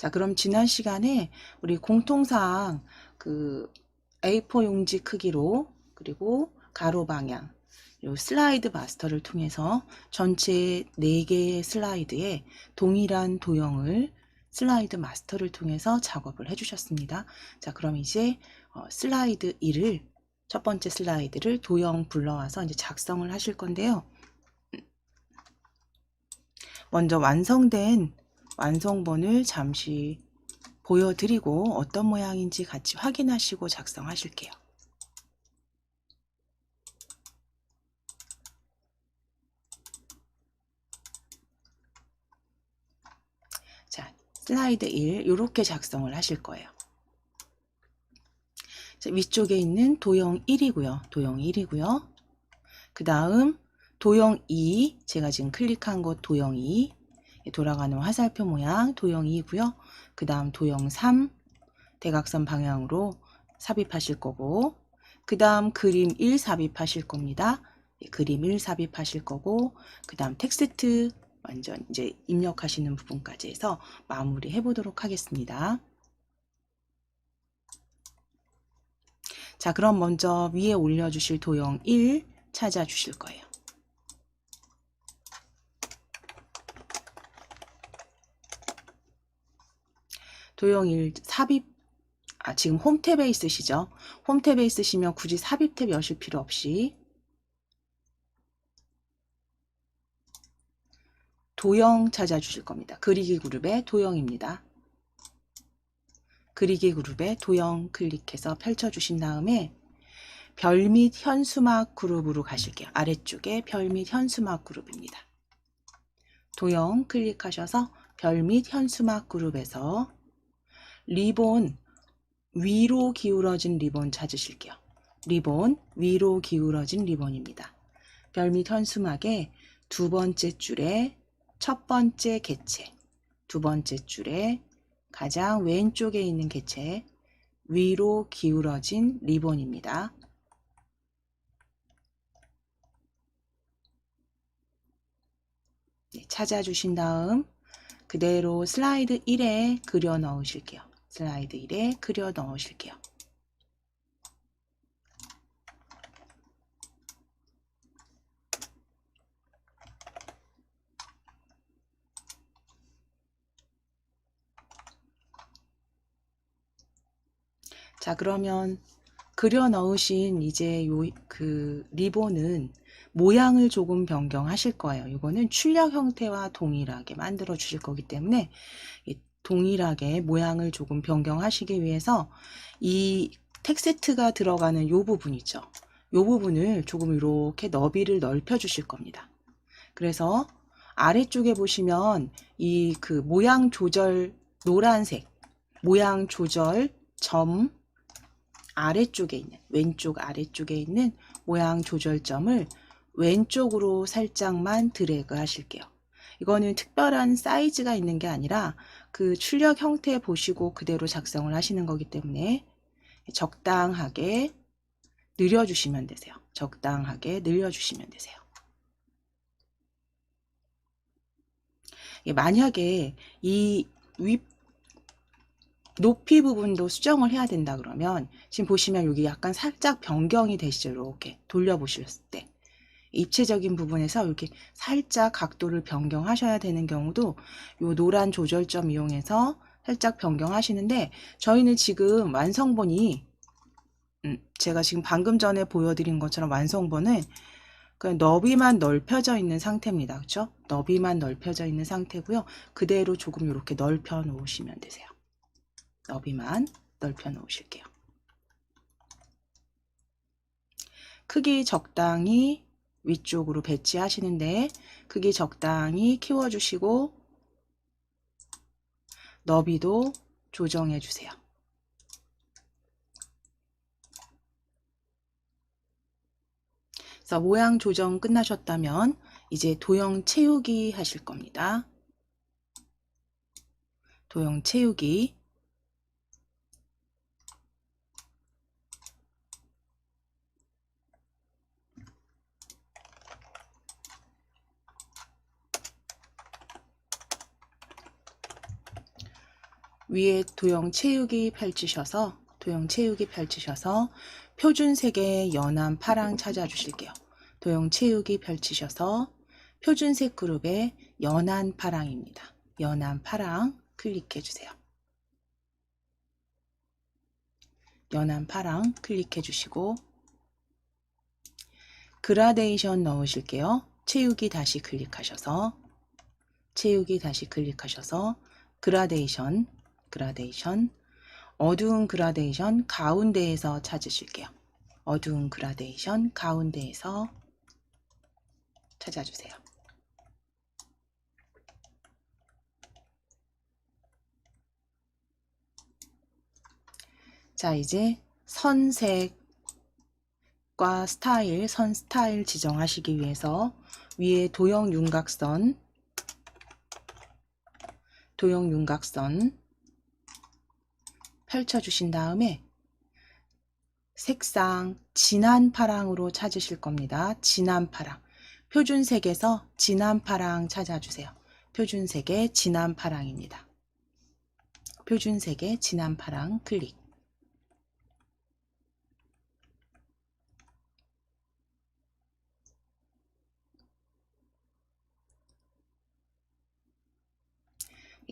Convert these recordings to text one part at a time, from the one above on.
자, 그럼 지난 시간에 우리 공통사항 그 A4 용지 크기로 그리고 가로 방향 요 슬라이드 마스터를 통해서 전체 4개의 슬라이드에 동일한 도형을 슬라이드 마스터를 통해서 작업을 해주셨습니다. 자, 그럼 이제 슬라이드 1을 첫 번째 슬라이드를 도형 불러와서 이제 작성을 하실 건데요. 먼저 완성된 완성본을 잠시 보여드리고 어떤 모양인지 같이 확인하시고 작성하실게요. 자, 슬라이드 1 이렇게 작성을 하실 거예요. 자, 위쪽에 있는 도형 1이고요. 도형 1이고요. 그 다음 도형 2, 제가 지금 클릭한 곳 도형 2, 돌아가는 화살표 모양 도형 2고요. 그 다음 도형 3, 대각선 방향으로 삽입하실 거고, 그 다음 그림 1 삽입하실 겁니다. 그림 1 삽입하실 거고, 그 다음 텍스트 완전 이제 입력하시는 부분까지 해서 마무리 해보도록 하겠습니다. 자, 그럼 먼저 위에 올려주실 도형 1 찾아주실 거예요. 도형 1 삽입, 지금 홈탭에 있으시죠? 홈탭에 있으시면 굳이 삽입 탭 여실 필요 없이 도형 찾아주실 겁니다. 그리기 그룹의 도형입니다. 그리기 그룹의 도형 클릭해서 펼쳐주신 다음에 별 및 현수막 그룹으로 가실게요. 아래쪽에 별 및 현수막 그룹입니다. 도형 클릭하셔서 별 및 현수막 그룹에서 리본 위로 기울어진 리본 찾으실게요. 리본 위로 기울어진 리본입니다. 별 및 현수막의 두 번째 줄에 첫 번째 객체, 두 번째 줄에 가장 왼쪽에 있는 객체 위로 기울어진 리본입니다. 네, 찾아주신 다음 그대로 슬라이드 1에 그려 넣으실게요. 슬라이드 1에 그려 넣으실게요. 자, 그러면 그려 넣으신 이제 그 리본은 모양을 조금 변경하실 거예요. 이거는 출력 형태와 동일하게 만들어 주실 거기 때문에 동일하게 모양을 조금 변경하시기 위해서 이 텍스트가 들어가는 이 부분이죠. 이 부분을 조금 이렇게 너비를 넓혀 주실 겁니다. 그래서 아래쪽에 보시면 이 그 모양 조절 노란색 모양 조절 점 아래쪽에 있는 왼쪽 아래쪽에 있는 모양 조절점을 왼쪽으로 살짝만 드래그 하실게요. 이거는 특별한 사이즈가 있는 게 아니라 그 출력 형태 보시고 그대로 작성을 하시는 거기 때문에 적당하게 늘려주시면 되세요. 적당하게 늘려주시면 되세요. 만약에 이 윗 높이 부분도 수정을 해야 된다 그러면 지금 보시면 여기 약간 살짝 변경이 되시죠. 이렇게 돌려보셨을 때 입체적인 부분에서 이렇게 살짝 각도를 변경하셔야 되는 경우도 이 노란 조절점 이용해서 살짝 변경하시는데 저희는 지금 완성본이 제가 지금 방금 전에 보여드린 것처럼 완성본은 그냥 너비만 넓혀져 있는 상태입니다. 그렇죠? 너비만 넓혀져 있는 상태고요. 그대로 조금 이렇게 넓혀 놓으시면 되세요. 너비만 넓혀 놓으실게요. 크기 적당히 위쪽으로 배치하시는데 크기 적당히 키워주시고 너비도 조정해 주세요. 그래서 모양 조정 끝나셨다면 이제 도형 채우기 하실 겁니다. 도형 채우기. 위에 도형 채우기 펼치셔서 표준색의 연한 파랑 찾아주실게요. 도형 채우기 펼치셔서 표준색 그룹의 연한 파랑입니다. 연한 파랑 클릭해 주세요. 연한 파랑 클릭해 주시고 그라데이션 넣으실게요. 채우기 다시 클릭하셔서 그라데이션 어두운 그라데이션 가운데에서 찾으실게요. 어두운 그라데이션 가운데에서 찾아주세요. 자, 이제 선색과 스타일, 선 스타일 지정하시기 위해서 위에 도형 윤곽선 펼쳐주신 다음에 색상 진한 파랑으로 찾으실 겁니다. 진한 파랑. 표준색에서 진한 파랑 찾아주세요. 표준색의 진한 파랑입니다. 표준색의 진한 파랑 클릭.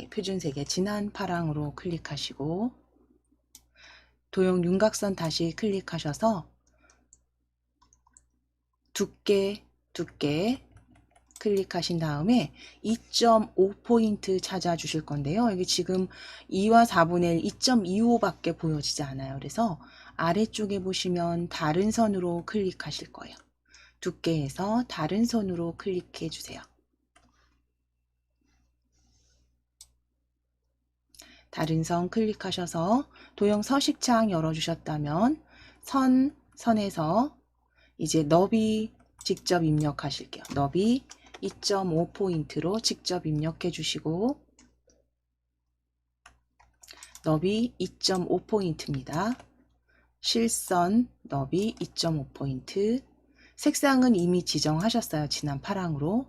표준색의 진한 파랑으로 클릭하시고 도형 윤곽선 다시 클릭하셔서 두께 클릭하신 다음에 2.5포인트 찾아주실 건데요. 여기 지금 2와 4분의 1, 2.25밖에 보여지지 않아요. 그래서 아래쪽에 보시면 다른 선으로 클릭하실 거예요. 두께에서 다른 선으로 클릭해 주세요. 다른 선 클릭하셔서 도형 서식창 열어주셨다면 선에서 이제 너비 직접 입력하실게요. 너비 2.5포인트로 직접 입력해 주시고 너비 2.5포인트입니다. 실선 너비 2.5포인트 색상은 이미 지정하셨어요. 진한 파랑으로.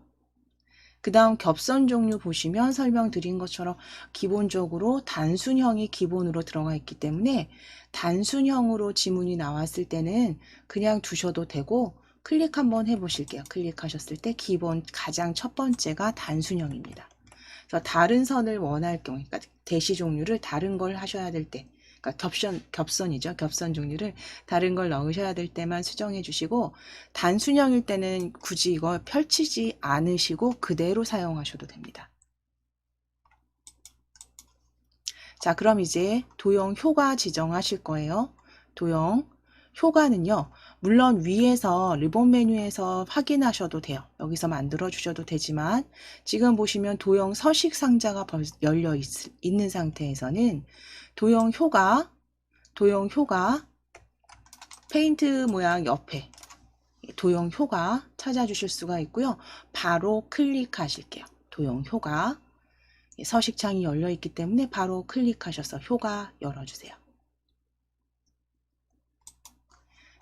그 다음 겹선 종류 보시면 설명드린 것처럼 기본적으로 단순형이 기본으로 들어가 있기 때문에 단순형으로 지문이 나왔을 때는 그냥 두셔도 되고 클릭 한번 해보실게요. 클릭하셨을 때 기본 가장 첫 번째가 단순형입니다. 그래서 다른 선을 원할 경우, 그러니까 대시 종류를 다른 걸 하셔야 될 때, 그러니까 겹선이죠. 겹선 종류를 다른 걸 넣으셔야 될 때만 수정해 주시고 단순형일 때는 굳이 이거 펼치지 않으시고 그대로 사용하셔도 됩니다. 자, 그럼 이제 도형 효과 지정하실 거예요. 도형 효과는요. 물론 위에서 리본 메뉴에서 확인하셔도 돼요. 여기서 만들어 주셔도 되지만 지금 보시면 도형 서식 상자가 열려 있는 상태에서는 도형 효과 페인트 모양 옆에 도형 효과 찾아주실 수가 있고요. 바로 클릭하실게요. 도형 효과 서식창이 열려 있기 때문에 바로 클릭하셔서 효과 열어주세요.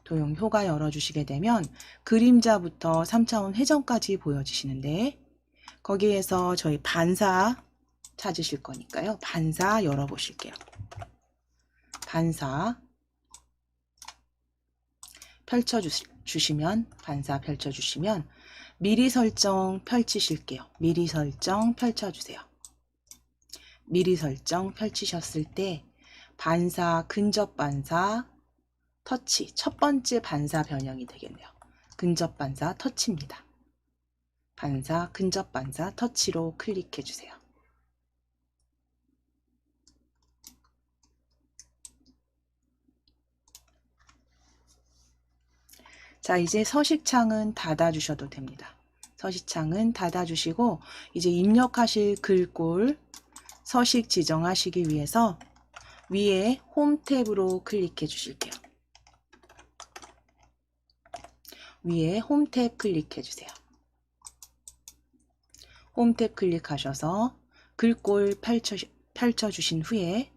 도형 효과 열어주시게 되면 그림자부터 3차원 회전까지 보여지시는데 거기에서 저희 반사 찾으실 거니까요. 반사 열어보실게요. 반사 반사 펼쳐주시면 미리 설정 펼치실게요. 미리 설정 펼쳐주세요. 미리 설정 펼치셨을 때 반사, 근접 반사, 터치, 첫 번째 반사 변형이 되겠네요. 근접 반사, 터치입니다. 반사, 근접 반사, 터치로 클릭해 주세요. 자, 이제 서식창은 닫아주셔도 됩니다. 서식창은 닫아주시고 이제 입력하실 글꼴 서식 지정하시기 위해서 위에 홈 탭으로 클릭해 주실게요. 위에 홈 탭 클릭해 주세요. 홈 탭 클릭하셔서 글꼴 펼쳐주신 후에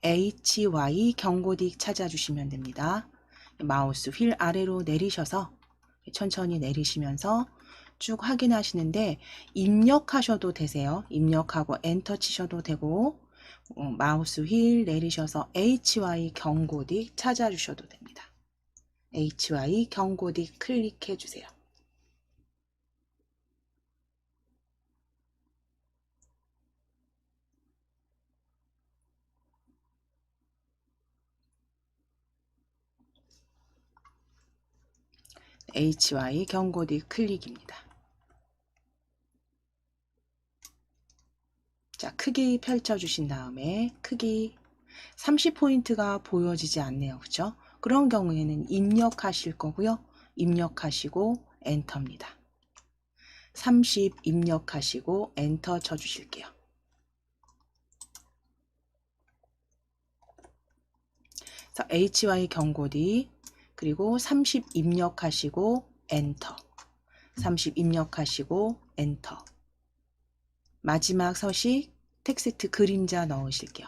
HY 경고딕 찾아주시면 됩니다. 마우스 휠 아래로 내리셔서 천천히 내리시면서 쭉 확인하시는데 입력하셔도 되세요. 입력하고 엔터 치셔도 되고 마우스 휠 내리셔서 HY 경고딕 찾아주셔도 됩니다. HY 경고딕 클릭해 주세요. HY 경고딕 클릭입니다. 자, 크기 펼쳐주신 다음에 크기 30포인트가 보여지지 않네요. 그죠? 그런 경우에는 입력하실 거고요. 입력하시고 엔터입니다. 30 입력하시고 엔터 쳐주실게요. 그래서 HY 경고딕 그리고 30 입력하시고 엔터 30 입력하시고 엔터 마지막 서식 텍스트 그림자 넣으실게요.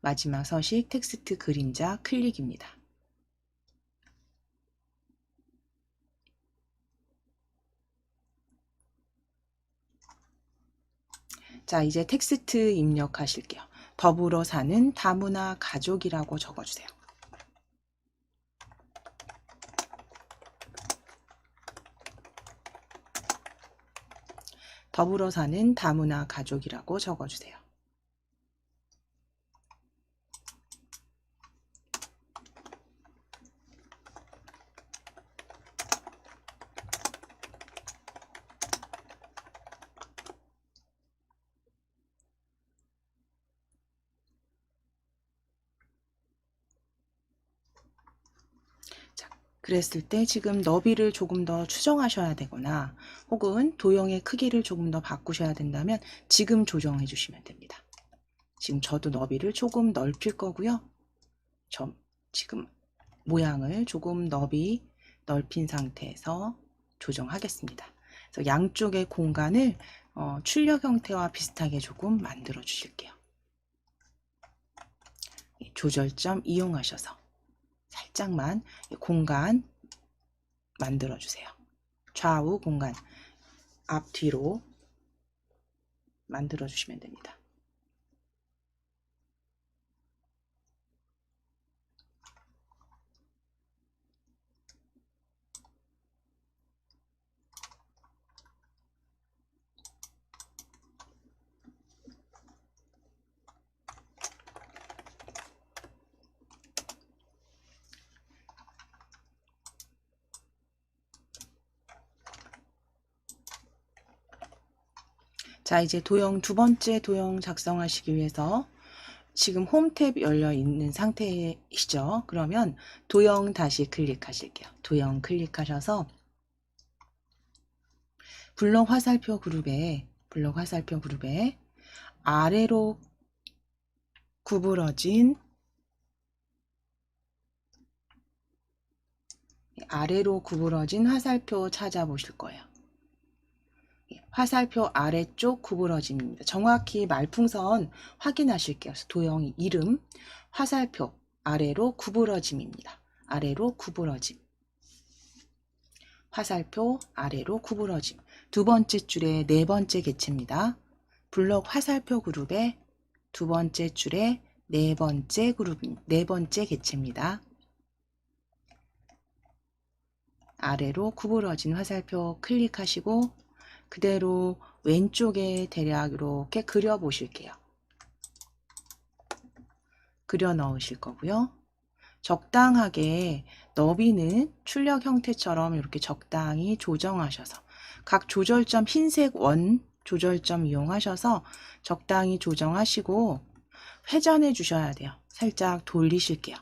마지막 서식 텍스트 그림자 클릭입니다. 자, 이제 텍스트 입력하실게요. 더불어 사는 다문화 가족이라고 적어주세요. 더불어 사는 다문화 가족이라고 적어주세요. 그랬을 때 지금 너비를 조금 더 추정하셔야 되거나 혹은 도형의 크기를 조금 더 바꾸셔야 된다면 지금 조정해 주시면 됩니다. 지금 저도 너비를 조금 넓힐 거고요. 지금 모양을 조금 넓힌 상태에서 조정하겠습니다. 그래서 양쪽의 공간을 출력 형태와 비슷하게 조금 만들어 주실게요. 조절점 이용하셔서 살짝만 공간 만들어 주세요. 좌우 공간 앞뒤로 만들어 주시면 됩니다. 자, 이제 두 번째 도형 작성하시기 위해서 지금 홈 탭 열려 있는 상태이시죠? 그러면 도형 다시 클릭하실게요. 도형 클릭하셔서 블록 화살표 그룹에 아래로 구부러진 화살표 찾아보실 거예요. 화살표 아래쪽 구부러짐입니다. 정확히 말풍선 확인하실게요. 도형 이름 화살표 아래로 구부러짐입니다. 아래로 구부러짐. 화살표 아래로 구부러짐. 두 번째 줄에 네 번째 개체입니다. 블록 화살표 그룹의 두 번째 줄에 네 번째 개체입니다. 아래로 구부러진 화살표 클릭하시고 그대로 왼쪽에 대략 이렇게 그려 보실게요. 그려 넣으실 거고요. 적당하게 너비는 출력 형태처럼 이렇게 적당히 조정하셔서 각 조절점 흰색 원 조절점 이용하셔서 적당히 조정하시고 회전해 주셔야 돼요. 살짝 돌리실게요.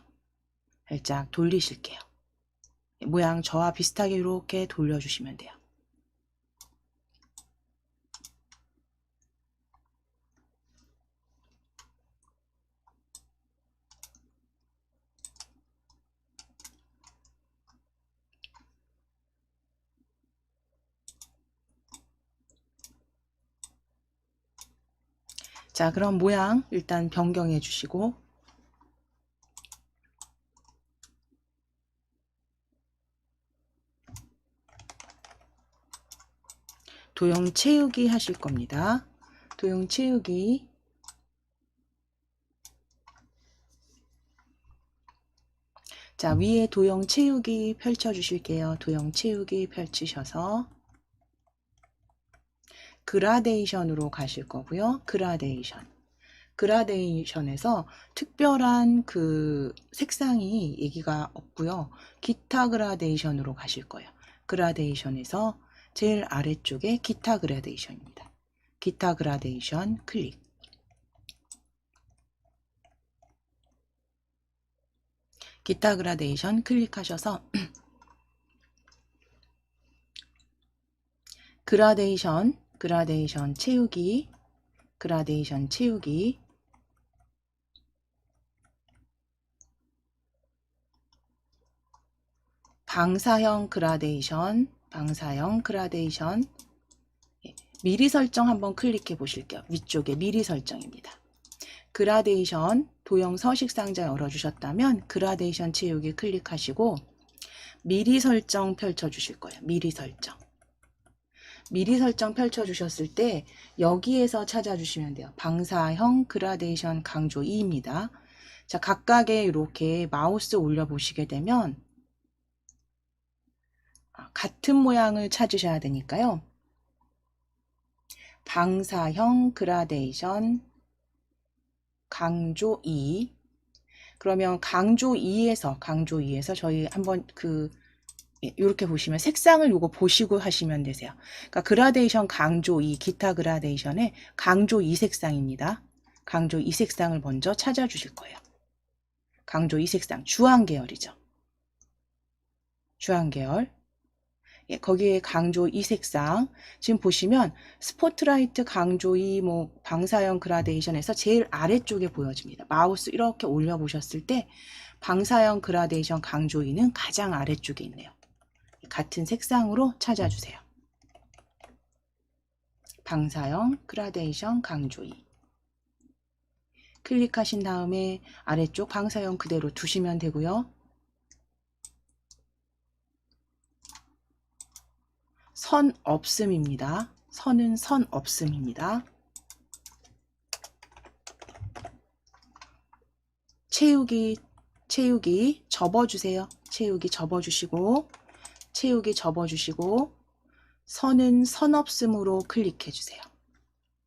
모양 저와 비슷하게 이렇게 돌려주시면 돼요. 자, 그럼 모양 일단 변경해 주시고 도형 채우기 하실 겁니다. 도형 채우기. 자, 위에 도형 채우기 펼쳐 주실게요. 도형 채우기 펼치셔서 그라데이션으로 가실 거고요. 그라데이션. 그라데이션에서 특별한 그 색상이 얘기가 없고요. 기타 그라데이션으로 가실 거예요. 그라데이션에서 제일 아래쪽에 기타 그라데이션입니다. 기타 그라데이션 클릭. 기타 그라데이션 클릭하셔서 그라데이션 채우기, 그라데이션 채우기. 방사형 그라데이션, 방사형 그라데이션. 미리 설정 한번 클릭해 보실게요. 위쪽에 미리 설정입니다. 그라데이션 도형 서식 상자 열어주셨다면 그라데이션 채우기 클릭하시고 미리 설정 펼쳐 주실 거예요. 미리 설정. 미리 설정 펼쳐 주셨을 때 여기에서 찾아주시면 돼요. 방사형 그라데이션 강조 2입니다. 자, 각각의 이렇게 마우스 올려 보시게 되면 같은 모양을 찾으셔야 되니까요. 방사형 그라데이션 강조 2. 그러면 강조 2에서 저희 한번 이렇게 보시면 색상을 요거 보시고 하시면 되세요. 그러니까 그라데이션 강조 2, 기타 그라데이션의 강조 2 색상입니다. 강조 2 색상을 먼저 찾아주실 거예요. 강조 2 색상, 주황 계열이죠. 주황 계열. 예, 거기에 강조 2 색상. 지금 보시면 스포트라이트 강조 2, 방사형 그라데이션에서 제일 아래쪽에 보여집니다. 마우스 이렇게 올려 보셨을 때 방사형 그라데이션 강조 2는 가장 아래쪽에 있네요. 같은 색상으로 찾아주세요. 방사형 그라데이션 강조 2. 클릭하신 다음에 아래쪽 방사형 그대로 두시면 되고요. 선 없음입니다. 선은 선 없음입니다. 채우기 접어주세요. 채우기 접어주시고 선은 선 없음으로 클릭해 주세요.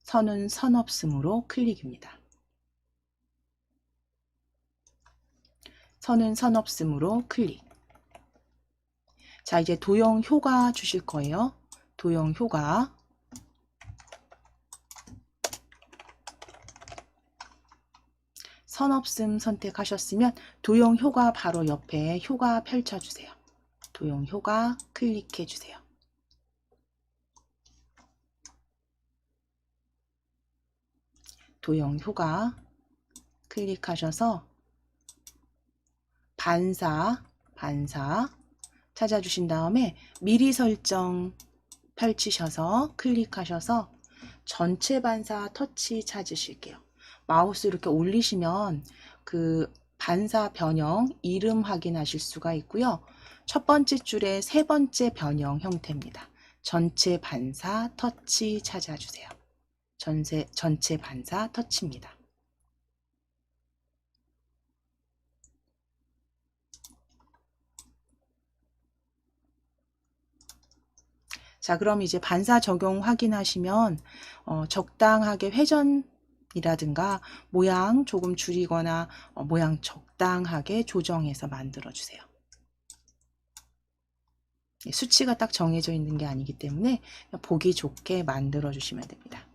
선은 선 없음으로 클릭입니다. 선은 선 없음으로 클릭. 자, 이제 도형 효과 주실 거예요. 도형 효과. 선 없음 선택하셨으면 도형 효과 바로 옆에 효과 펼쳐주세요. 도형 효과 클릭해 주세요. 도형 효과 클릭하셔서 반사 찾아주신 다음에 미리 설정 펼치셔서 클릭하셔서 전체 반사 터치 찾으실게요. 마우스 이렇게 올리시면 그 반사 변형 이름 확인하실 수가 있고요. 첫 번째 줄에 세 번째 변형 형태입니다. 전체 반사 터치 찾아주세요. 전체 반사 터치입니다. 자, 그럼 이제 반사 적용 확인하시면 적당하게 회전이라든가 모양 조금 줄이거나 모양 적당하게 조정해서 만들어 주세요. 수치가 딱 정해져 있는 게 아니기 때문에 보기 좋게 만들어 주시면 됩니다.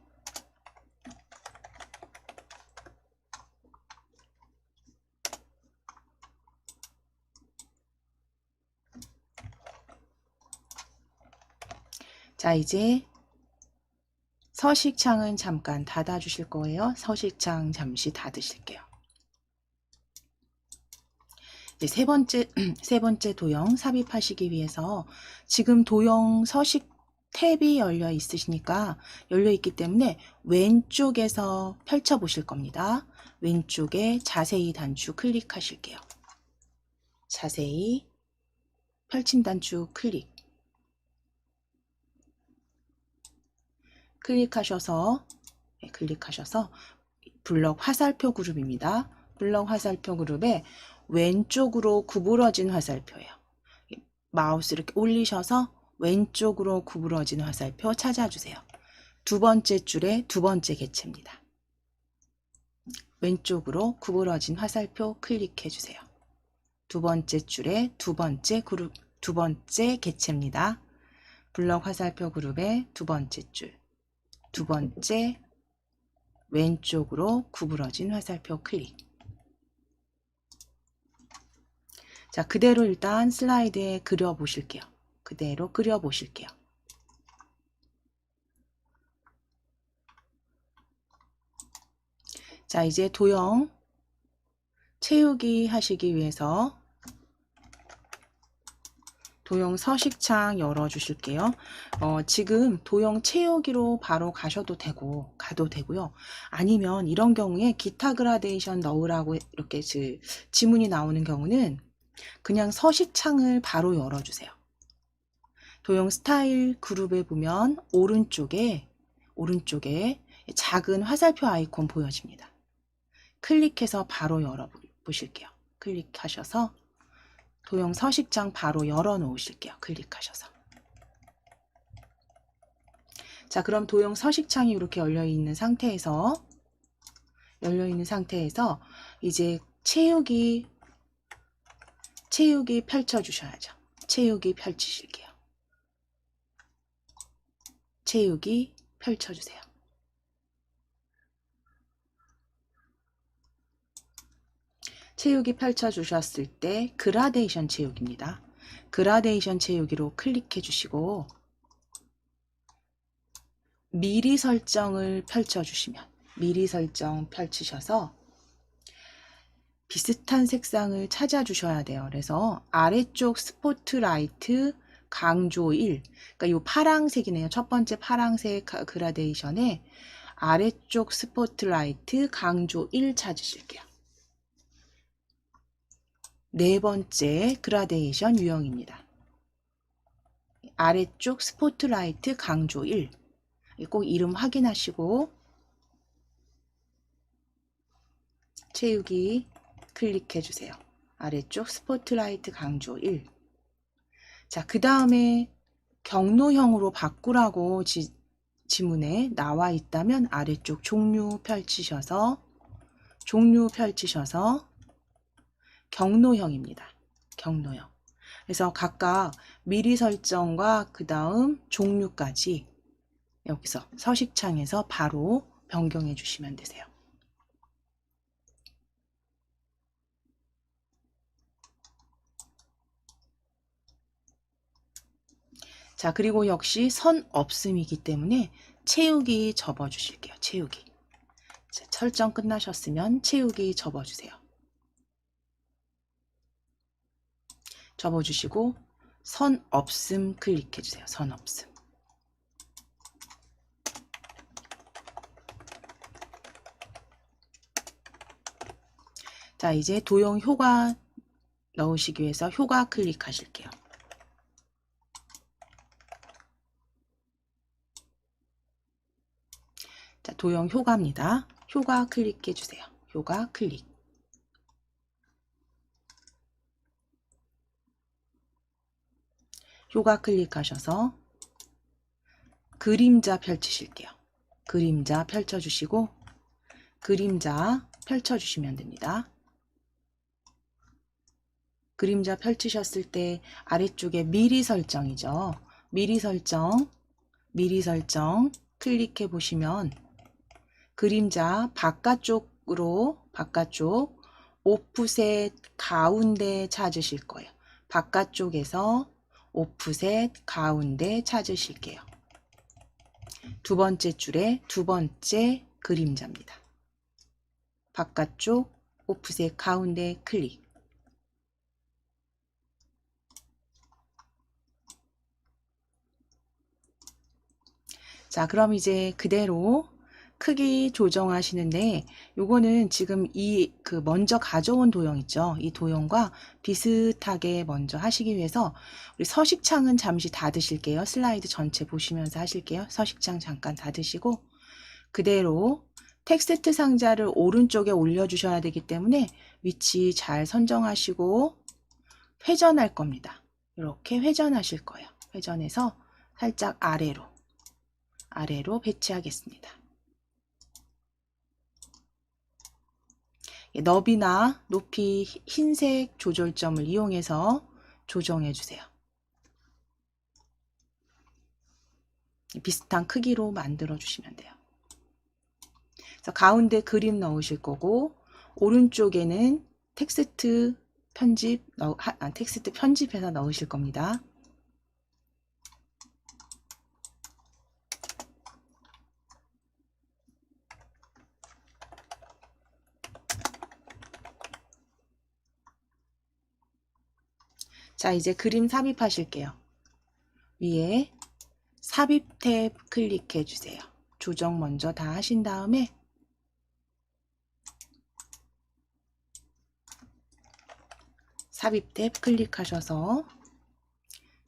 자, 이제 서식창은 잠깐 닫아 주실 거예요. 서식창 잠시 닫으실게요. 이제 세 번째 도형 삽입하시기 위해서 지금 도형 서식 탭이 열려 있기 때문에 왼쪽에서 펼쳐 보실 겁니다. 왼쪽에 자세히 단추 클릭하실게요. 자세히 펼침 단추 클릭. 클릭하셔서 블럭 화살표 그룹입니다. 블럭 화살표 그룹에 왼쪽으로 구부러진 화살표예요. 마우스 이렇게 올리셔서 왼쪽으로 구부러진 화살표 찾아주세요. 두 번째 줄에 두 번째 객체입니다. 왼쪽으로 구부러진 화살표 클릭해 주세요. 두 번째 줄에 두 번째 객체입니다. 블럭 화살표 그룹의 두 번째 줄, 두 번째 왼쪽으로 구부러진 화살표 클릭. 자, 그대로 일단 슬라이드에 그려 보실게요. 그대로 그려 보실게요. 자, 이제 도형 채우기 하시기 위해서 도형 서식창 열어 주실게요. 지금 도형 채우기로 바로 가도 되고요. 아니면 이런 경우에 기타 그라데이션 넣으라고 이렇게 지문이 나오는 경우는 그냥 서식창을 바로 열어 주세요. 도형 스타일 그룹에 보면 오른쪽에 작은 화살표 아이콘 보여집니다. 클릭해서 바로 열어 보실게요. 클릭하셔서 도형 서식창 바로 열어 놓으실게요. 클릭하셔서. 자, 그럼 도형 서식창이 이렇게 열려 있는 상태에서 이제 채우기 펼쳐 주셔야죠. 채우기 펼치실게요. 채우기 펼쳐 주세요. 채우기 펼쳐 주셨을 때 그라데이션 채우기입니다. 그라데이션 채우기로 클릭해 주시고 미리 설정을 펼쳐 주시면 미리 설정 펼치셔서 비슷한 색상을 찾아 주셔야 돼요. 그래서 아래쪽 스포트라이트 강조 1, 그러니까 이 파랑색이네요. 첫 번째 파랑색 그라데이션에 아래쪽 스포트라이트 강조 1 찾으실게요. 네 번째 그라데이션 유형입니다. 아래쪽 스포트라이트 강조 1. 꼭 이름 확인하시고 채우기 클릭해 주세요. 아래쪽 스포트라이트 강조 1. 자, 그 다음에 경로형으로 바꾸라고 지문에 나와 있다면 아래쪽 종류 펼치셔서 경로형입니다. 경로형. 그래서 각각 미리 설정과 그 다음 종류까지 여기서 서식창에서 바로 변경해 주시면 되세요. 자, 그리고 역시 선 없음이기 때문에 채우기 접어 주실게요. 채우기. 자, 설정 끝나셨으면 채우기 접어 주세요. 접어주시고 선 없음 클릭해 주세요. 선 없음. 자, 이제 도형 효과 넣으시기 위해서 효과 클릭하실게요. 자, 도형 효과입니다. 효과 클릭해 주세요. 효과 클릭. 효과 클릭하셔서 그림자 펼치실게요. 그림자 펼쳐주시고 그림자 펼쳐주시면 됩니다. 그림자 펼치셨을 때 아래쪽에 미리 설정이죠. 미리 설정 클릭해 보시면 그림자 바깥쪽 오프셋 가운데 찾으실 거예요. 바깥쪽에서 오프셋 가운데 찾으실게요. 두 번째 줄에 두 번째 그림자입니다. 바깥쪽 오프셋 가운데 클릭. 자, 그럼 이제 그대로 크기 조정하시는데 요거는 지금 먼저 가져온 도형 있죠. 이 도형과 비슷하게 먼저 하시기 위해서 우리 서식창은 잠시 닫으실게요. 슬라이드 전체 보시면서 하실게요. 서식창 잠깐 닫으시고 그대로 텍스트 상자를 오른쪽에 올려주셔야 되기 때문에 위치 잘 선정하시고 회전할 겁니다. 이렇게 회전하실 거예요. 회전해서 살짝 아래로 배치하겠습니다. 너비나 높이 흰색 조절점을 이용해서 조정해 주세요. 비슷한 크기로 만들어 주시면 돼요. 그래서 가운데 그림 넣으실 거고 오른쪽에는 텍스트 편집해서 넣으실 겁니다. 자, 이제 그림 삽입하실게요. 위에 삽입 탭 클릭해 주세요. 조정 먼저 다 하신 다음에 삽입 탭 클릭하셔서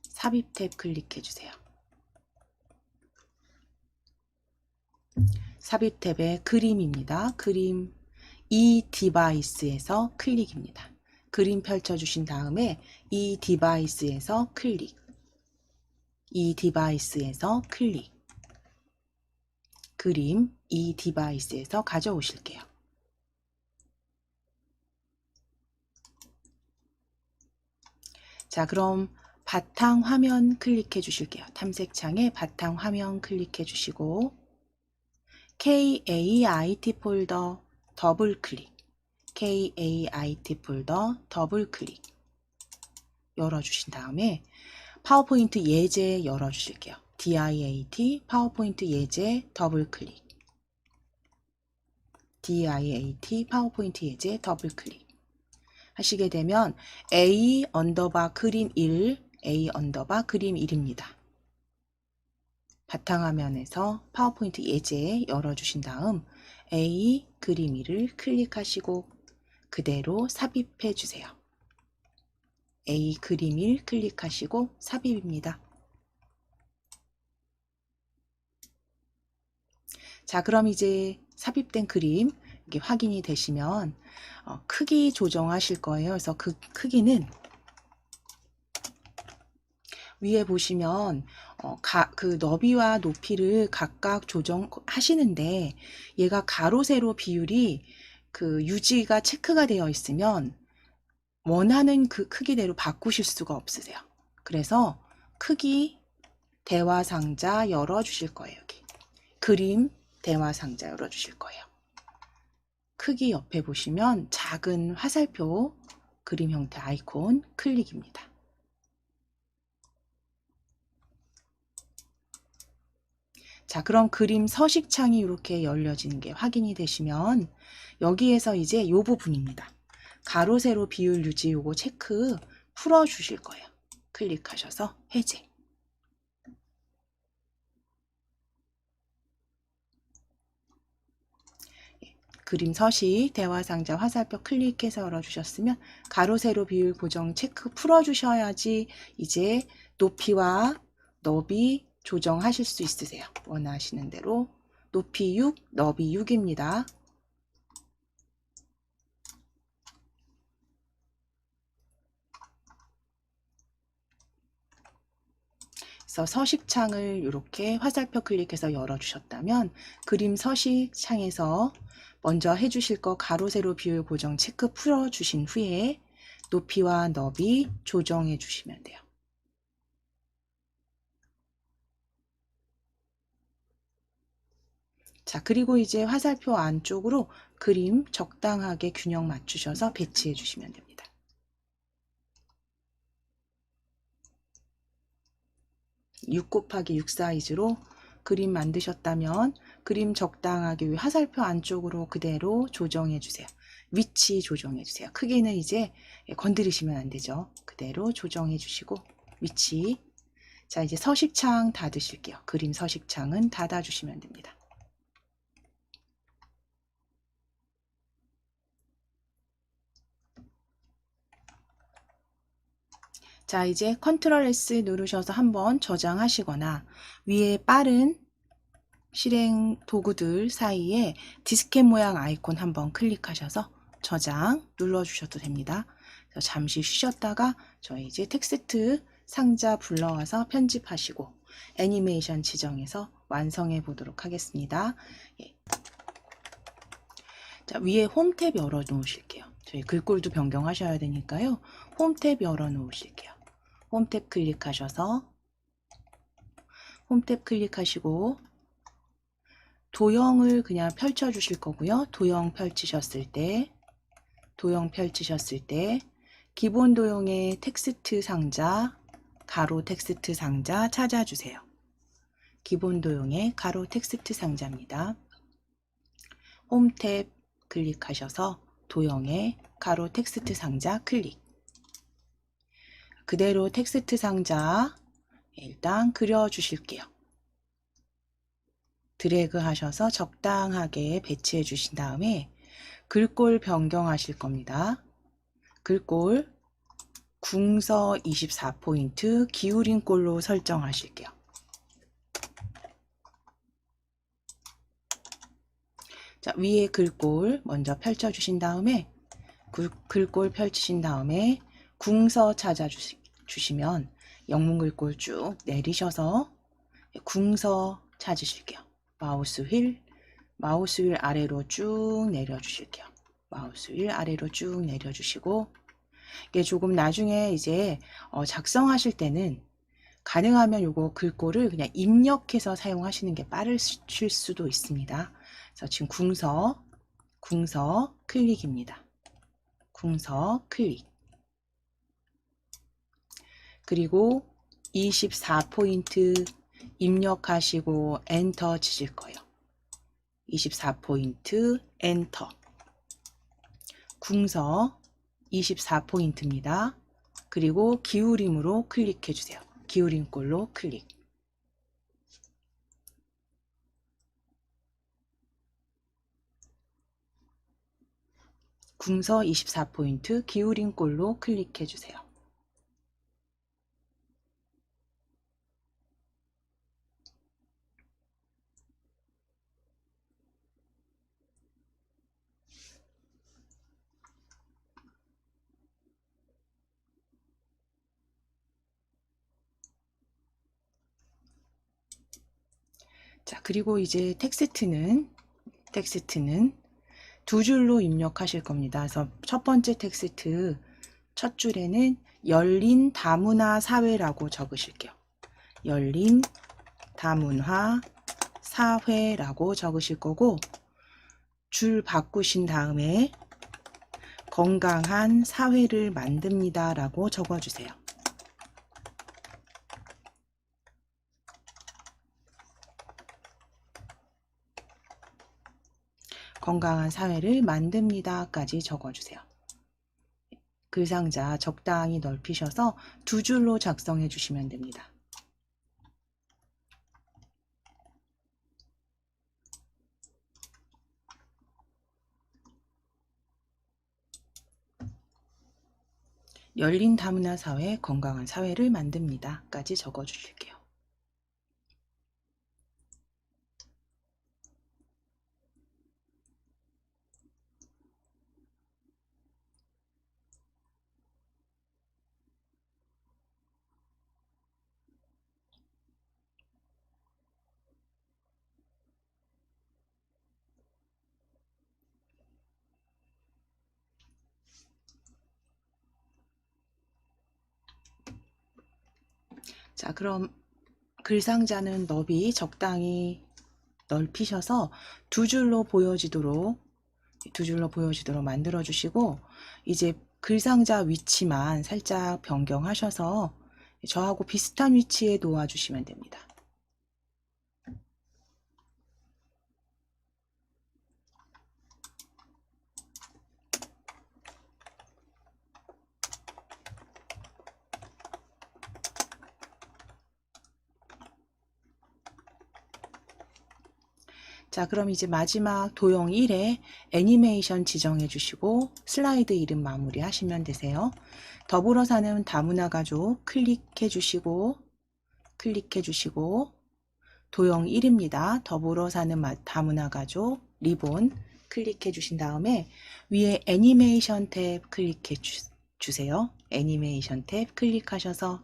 삽입 탭 클릭해 주세요. 삽입 탭의 그림입니다. 그림 이 디바이스에서 클릭입니다. 그림 펼쳐주신 다음에 이 디바이스에서 클릭, 이 디바이스에서 클릭, 그림 이 디바이스에서 가져오실게요. 자, 그럼 바탕 화면 클릭해 주실게요. 탐색창에 바탕 화면 클릭해 주시고 KAIT 폴더 더블 클릭, KAIT 폴더 더블 클릭 열어주신 다음에 파워포인트 예제 열어주실게요. DIAT 파워포인트 예제 더블 클릭, DIAT 파워포인트 예제 더블 클릭 하시게 되면 A 언더바 그림 1, A 언더바 그림 1입니다. 바탕화면에서 파워포인트 예제 열어주신 다음 A 그림 1을 클릭하시고 그대로 삽입해 주세요. A 그림 1 클릭하시고 삽입입니다. 자, 그럼 이제 삽입된 그림 이게 확인이 되시면 크기 조정하실 거예요. 그래서 그 크기는 위에 보시면 그 너비와 높이를 각각 조정하시는데 얘가 가로 세로 비율이 그 유지가 체크가 되어 있으면 원하는 그 크기대로 바꾸실 수가 없으세요. 그래서 크기 대화 상자 열어 주실 거예요. 여기 그림 대화 상자 열어 주실 거예요. 크기 옆에 보시면 작은 화살표 그림 형태 아이콘 클릭입니다. 자, 그럼 그림 서식창이 이렇게 열려지는 게 확인이 되시면 여기에서 이제 이 부분입니다. 가로 세로 비율 유지 요거 체크 풀어 주실 거예요. 클릭하셔서 해제. 그림 서식 대화 상자 화살표 클릭해서 열어주셨으면 가로 세로 비율 고정 체크 풀어주셔야지 이제 높이와 너비 조정하실 수 있으세요. 원하시는 대로 높이 6, 너비 6입니다. 그래서 서식창을 이렇게 화살표 클릭해서 열어주셨다면 그림 서식창에서 먼저 해주실 거 가로 세로 비율 고정 체크 풀어주신 후에 높이와 너비 조정해 주시면 돼요. 자, 그리고 이제 화살표 안쪽으로 그림 적당하게 균형 맞추셔서 배치해 주시면 됩니다. (6 곱하기 6) 사이즈로 그림 만드셨다면 그림 적당하게 화살표 안쪽으로 그대로 조정해 주세요. 위치 조정해 주세요. 크기는 이제 건드리시면 안 되죠. 그대로 조정해 주시고 위치. 자, 이제 서식창 닫으실게요. 그림 서식창은 닫아 주시면 됩니다. 자, 이제 컨트롤 S 누르셔서 한번 저장하시거나 위에 빠른 실행 도구들 사이에 디스켓 모양 아이콘 한번 클릭하셔서 저장 눌러주셔도 됩니다. 그래서 잠시 쉬셨다가 저희 이제 텍스트 상자 불러와서 편집하시고 애니메이션 지정해서 완성해 보도록 하겠습니다. 예. 자, 위에 홈 탭 열어 놓으실게요. 저희 글꼴도 변경하셔야 되니까요. 홈 탭 열어 놓으실게요. 홈 탭 클릭하셔서 홈 탭 클릭하시고 도형을 그냥 펼쳐 주실 거고요. 도형 펼치셨을 때 기본 도형의 텍스트 상자, 가로 텍스트 상자 찾아주세요. 기본 도형의 가로 텍스트 상자입니다. 홈 탭 클릭하셔서 도형의 가로 텍스트 상자 클릭. 그대로 텍스트 상자 일단 그려 주실게요. 드래그 하셔서 적당하게 배치해 주신 다음에 글꼴 변경하실 겁니다. 글꼴 궁서 24포인트 기울인 꼴로 설정하실게요. 자, 위에 글꼴 먼저 펼쳐 주신 다음에 글꼴 펼치신 다음에 궁서 찾아 주시면 영문 글꼴 쭉 내리셔서 궁서 찾으실게요. 마우스 휠 아래로 쭉 내려주실게요. 마우스 휠 아래로 쭉 내려주시고 이게 조금 나중에 이제 작성하실 때는 가능하면 요거 글꼴을 그냥 입력해서 사용하시는 게 빠르실 수도 있습니다. 그래서 지금 궁서 클릭입니다. 궁서 클릭. 그리고 24포인트 입력하시고 엔터 치실 거예요. 24포인트 엔터. 궁서 24포인트입니다. 그리고 기울임으로 클릭해 주세요. 기울임 꼴로 클릭. 궁서 24포인트 기울임 꼴로 클릭해 주세요. 자, 그리고 이제 텍스트는 두 줄로 입력하실 겁니다. 그래서 첫 번째 텍스트 첫 줄에는 열린 다문화 사회라고 적으실게요. 열린 다문화 사회라고 적으실 거고 줄 바꾸신 다음에 건강한 사회를 만듭니다 라고 적어주세요. 건강한 사회를 만듭니다까지 적어주세요. 글상자 적당히 넓히셔서 두 줄로 작성해 주시면 됩니다. 열린 다문화 사회, 건강한 사회를 만듭니다까지 적어주실게요. 자, 그럼 글상자는 너비 적당히 넓히셔서 두 줄로 보여지도록 만들어 주시고 이제 글상자 위치만 살짝 변경하셔서 저하고 비슷한 위치에 놓아 주시면 됩니다. 자, 그럼 이제 마지막 도형 1에 애니메이션 지정해 주시고 슬라이드 이름 마무리 하시면 되세요. 더불어 사는 다문화 가족 클릭해 주시고 도형 1입니다. 더불어 사는 다문화 가족 리본 클릭해 주신 다음에 위에 애니메이션 탭 클릭해 주세요. 애니메이션 탭 클릭하셔서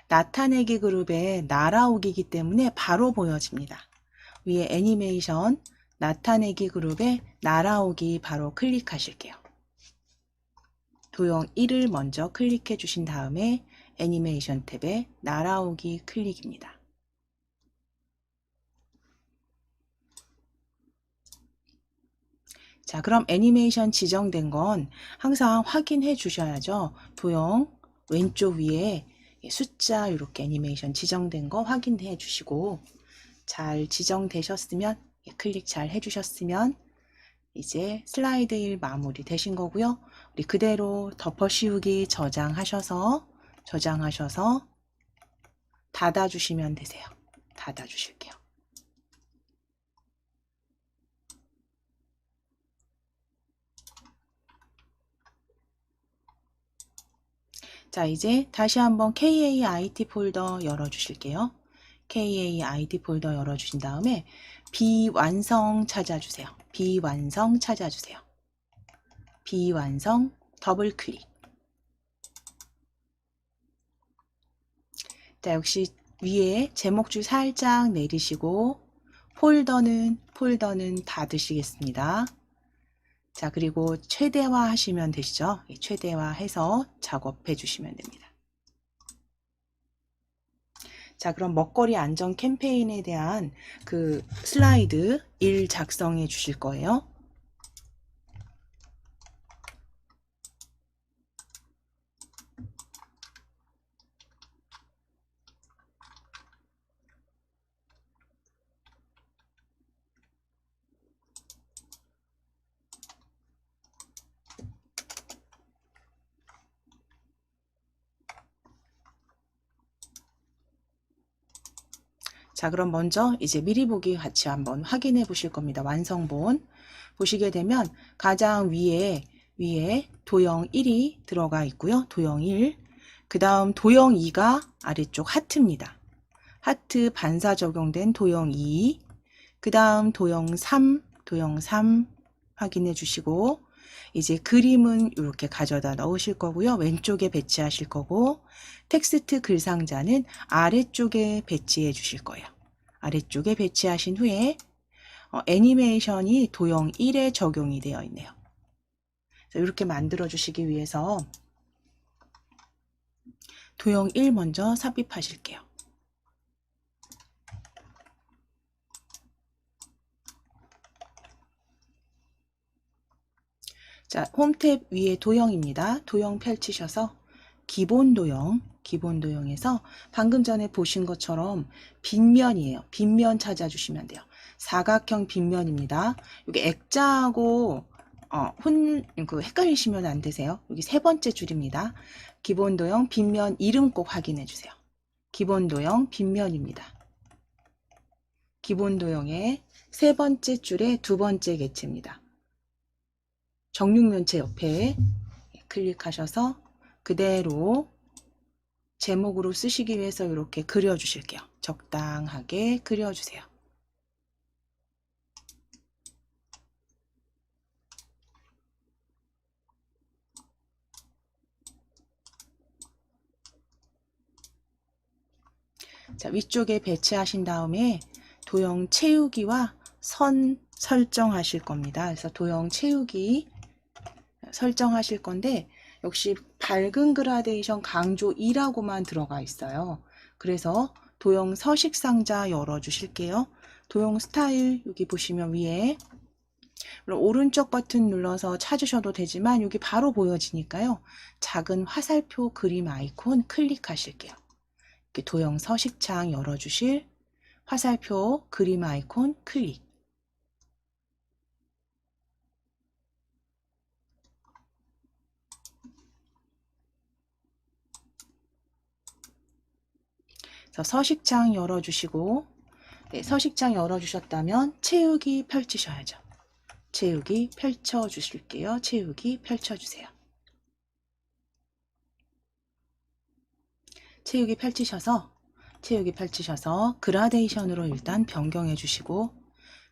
나타내기 그룹에 날아오기이기 때문에 바로 보여집니다. 위에 애니메이션 나타내기 그룹에 날아오기 바로 클릭하실게요. 도형 1을 먼저 클릭해 주신 다음에 애니메이션 탭에 날아오기 클릭입니다. 자, 그럼 애니메이션 지정된 건 항상 확인해 주셔야죠. 도형 왼쪽 위에 숫자 이렇게 애니메이션 지정된 거 확인해 주시고 잘 지정되셨으면 클릭 잘 해주셨으면 이제 슬라이드 1 마무리 되신 거고요. 우리 그대로 덮어씌우기 저장하셔서 닫아주시면 되세요. 닫아주실게요. 자, 이제 다시 한번 KAIT 폴더 열어주실게요. KAIT 폴더 열어주신 다음에 비완성 찾아주세요. 비완성 더블 클릭. 자, 역시 위에 제목줄 살짝 내리시고 폴더는 닫으시겠습니다. 자, 그리고 최대화 하시면 되시죠? 최대화해서 작업해 주시면 됩니다. 자, 그럼 먹거리 안전 캠페인에 대한 그 슬라이드 1 작성해 주실 거예요. 자, 그럼 먼저 이제 미리 보기 같이 한번 확인해 보실 겁니다. 완성본 보시게 되면 가장 위에 도형 1이 들어가 있고요. 도형 1. 그 다음 도형 2가 아래쪽 하트입니다. 하트 반사 적용된 도형 2. 그 다음 도형 3 확인해 주시고 이제 그림은 이렇게 가져다 넣으실 거고요. 왼쪽에 배치하실 거고 텍스트 글 상자는 아래쪽에 배치해 주실 거예요. 아래쪽에 배치하신 후에 애니메이션이 도형 1에 적용이 되어 있네요. 이렇게 만들어 주시기 위해서 도형 1 먼저 삽입하실게요. 자, 홈탭 위에 도형입니다. 도형 펼치셔서 기본 도형에서 방금 전에 보신 것처럼 빗면이에요. 빗면 찾아주시면 돼요. 사각형 빗면입니다. 여기 액자하고 헷갈리시면 안 되세요. 여기 세 번째 줄입니다. 기본 도형 빗면 이름 꼭 확인해 주세요. 기본 도형 빗면입니다. 기본 도형의 세 번째 줄의 두 번째 객체입니다. 정육면체 옆에 클릭하셔서 그대로 제목으로 쓰시기 위해서 이렇게 그려주실게요. 적당하게 그려주세요. 자, 위쪽에 배치하신 다음에 도형 채우기와 선 설정하실 겁니다. 그래서 도형 채우기 설정하실 건데 역시 밝은 그라데이션 강조 2라고만 들어가 있어요. 그래서 도형 서식 상자 열어 주실게요. 도형 스타일 여기 보시면 위에 오른쪽 버튼 눌러서 찾으셔도 되지만 여기 바로 보여지니까요. 작은 화살표 그림 아이콘 클릭하실게요. 이렇게 도형 서식창 열어주실 화살표 그림 아이콘 클릭. 서식창 열어주시고 네, 서식창 열어주셨다면 채우기 펼치셔야죠. 채우기 펼쳐주실게요. 채우기 펼쳐주세요. 채우기 펼치셔서 그라데이션으로 일단 변경해 주시고,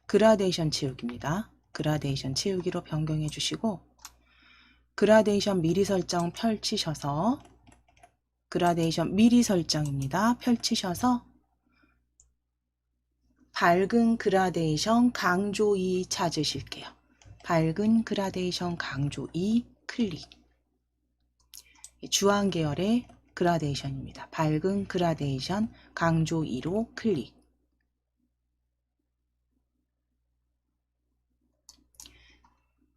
그라데이션 채우기입니다. 그라데이션 채우기로 변경해 주시고, 그라데이션 미리 설정 펼치셔서, 그라데이션 미리 설정입니다. 펼치셔서 밝은 그라데이션 강조 2 찾으실게요. 밝은 그라데이션 강조 2 클릭. 주황 계열의 그라데이션입니다. 밝은 그라데이션 강조 2로 클릭.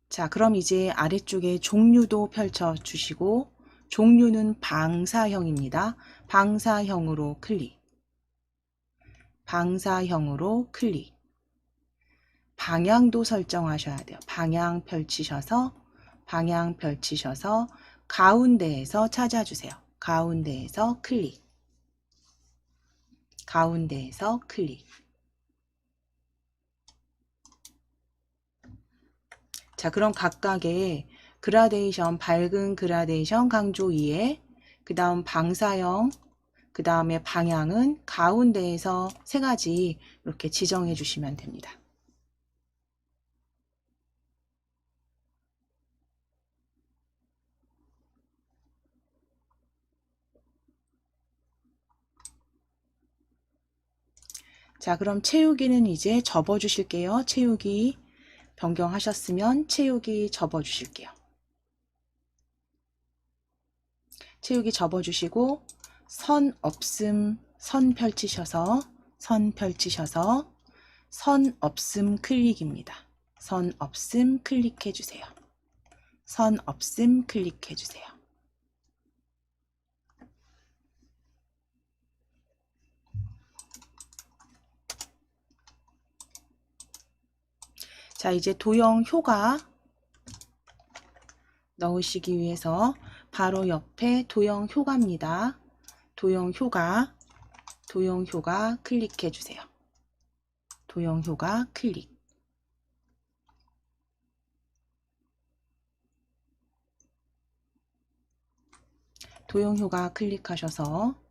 자, 그럼 이제 아래쪽에 종류도 펼쳐주시고, 종류는 방사형입니다. 방사형으로 클릭. 방사형으로 클릭. 방향도 설정하셔야 돼요. 방향 펼치셔서 가운데에서 찾아주세요. 가운데에서 클릭. 가운데에서 클릭. 자, 그럼 각각의 그라데이션, 밝은 그라데이션 강조 2에 그 다음 방사형, 그 다음에 방향은 가운데에서 세 가지 이렇게 지정해 주시면 됩니다. 자, 그럼 채우기는 이제 접어 주실게요. 채우기 변경하셨으면 채우기 접어 주실게요. 채우기 접어 주시고 선 없음 선 펼치셔서 선 없음 클릭입니다. 선 없음 클릭해 주세요. 선 없음 클릭해 주세요. 자, 이제 도형 효과 넣으시기 위해서 바로 옆에 도형 효과입니다. 도형 효과 클릭해 주세요. 도형 효과 클릭. 도형 효과 클릭하셔서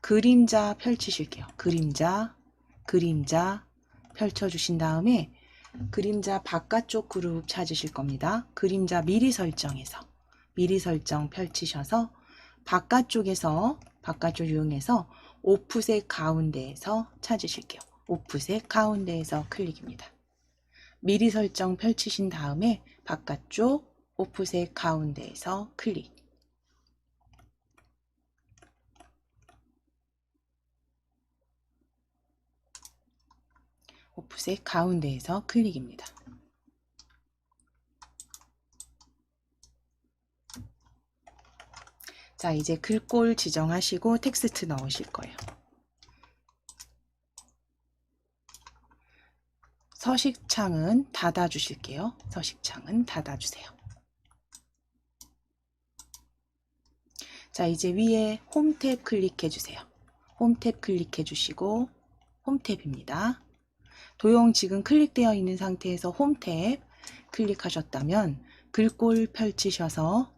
그림자 펼치실게요. 그림자 펼쳐주신 다음에 그림자 바깥쪽 그룹 찾으실 겁니다. 그림자 미리 설정에서 미리 설정 펼치셔서 바깥쪽 이용해서 오프셋 가운데에서 찾으실게요. 오프셋 가운데에서 클릭입니다. 미리 설정 펼치신 다음에 바깥쪽 오프셋 가운데에서 클릭. 오프셋 가운데에서 클릭입니다. 자, 이제 글꼴 지정하시고 텍스트 넣으실 거예요. 서식창은 닫아 주실게요. 서식창은 닫아 주세요. 자, 이제 위에 홈탭 클릭해 주세요. 홈탭 클릭해 주시고 홈탭입니다. 도형 지금 클릭되어 있는 상태에서 홈탭 클릭하셨다면 글꼴 펼치셔서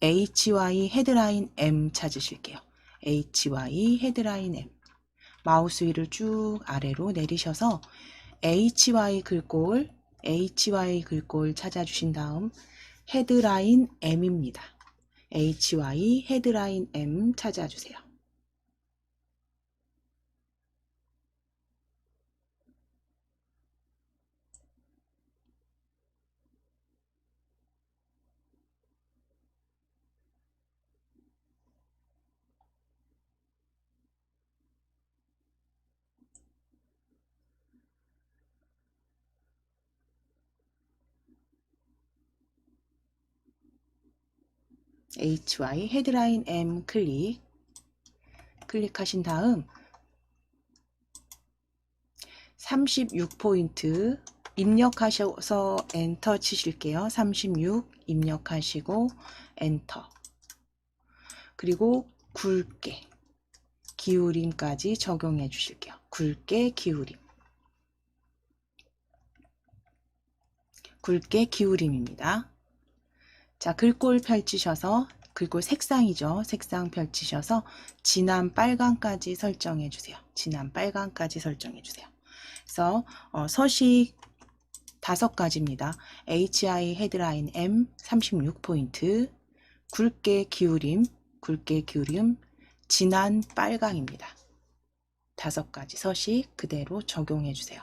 HY 헤드라인 M 찾으실게요. HY 헤드라인 M. 마우스 위를 쭉 아래로 내리셔서 HY 글꼴 찾아주신 다음 헤드라인 M입니다. HY 헤드라인 M 찾아주세요. HY 헤드라인 M 클릭하신 다음 36포인트 입력하셔서 엔터 치실게요. 36 입력하시고 엔터. 그리고 굵게 기울임까지 적용해 주실게요. 굵게 기울임. 굵게 기울임입니다. 자, 글꼴 펼치셔서, 글꼴 색상이죠. 색상 펼치셔서 진한 빨강까지 설정해 주세요. 진한 빨강까지 설정해 주세요. 그래서 서식 5가지입니다. HI 헤드라인 M 36포인트, 굵게 기울임, 진한 빨강입니다. 5가지 서식 그대로 적용해 주세요.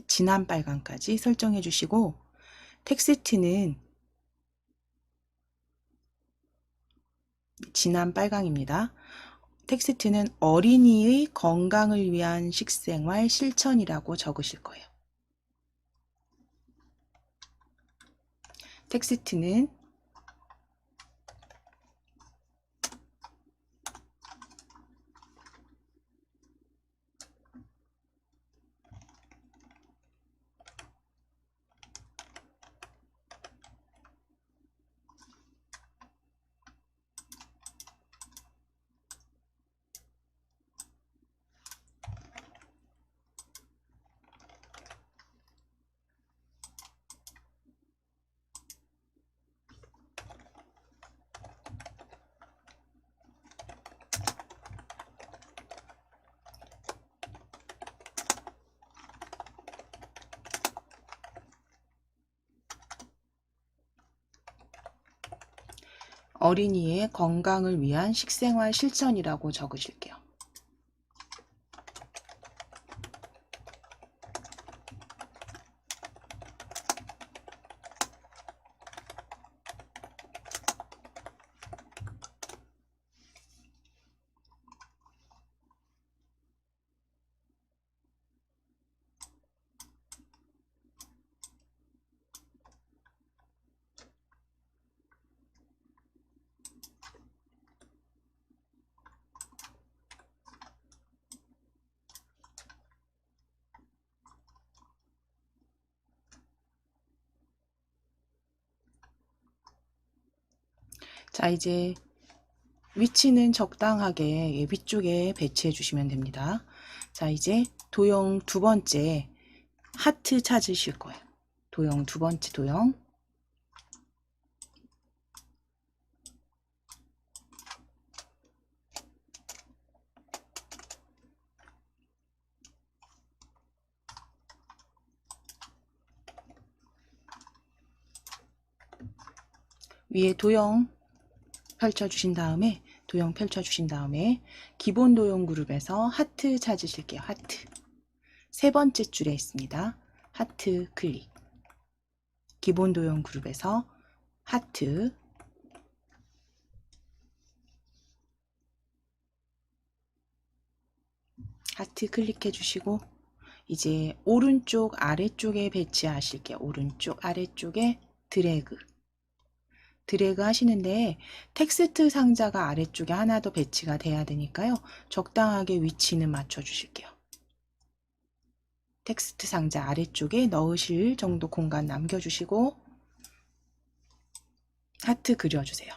진한 빨강까지 설정해 주시고, 텍스트는 진한 빨강입니다. 텍스트는 어린이의 건강을 위한 식생활 실천이라고 적으실 거예요. 텍스트는 어린이의 건강을 위한 식생활 실천이라고 적으실게요. 자, 이제 위치는 적당하게 위쪽에 배치해 주시면 됩니다. 자, 이제 도형 2번째 하트 찾으실 거예요. 도형 2번째 도형. 위에 도형 펼쳐주신 다음에 기본 도형 그룹에서 하트 찾으실게요. 하트. 3번째 줄에 있습니다. 하트 클릭. 기본 도형 그룹에서 하트. 하트 클릭해 주시고, 이제 오른쪽 아래쪽에 배치하실게요. 오른쪽 아래쪽에 드래그 하시는데, 텍스트 상자가 아래쪽에 하나 더 배치가 돼야 되니까요. 적당하게 위치는 맞춰 주실게요. 텍스트 상자 아래쪽에 넣으실 정도 공간 남겨주시고 하트 그려주세요.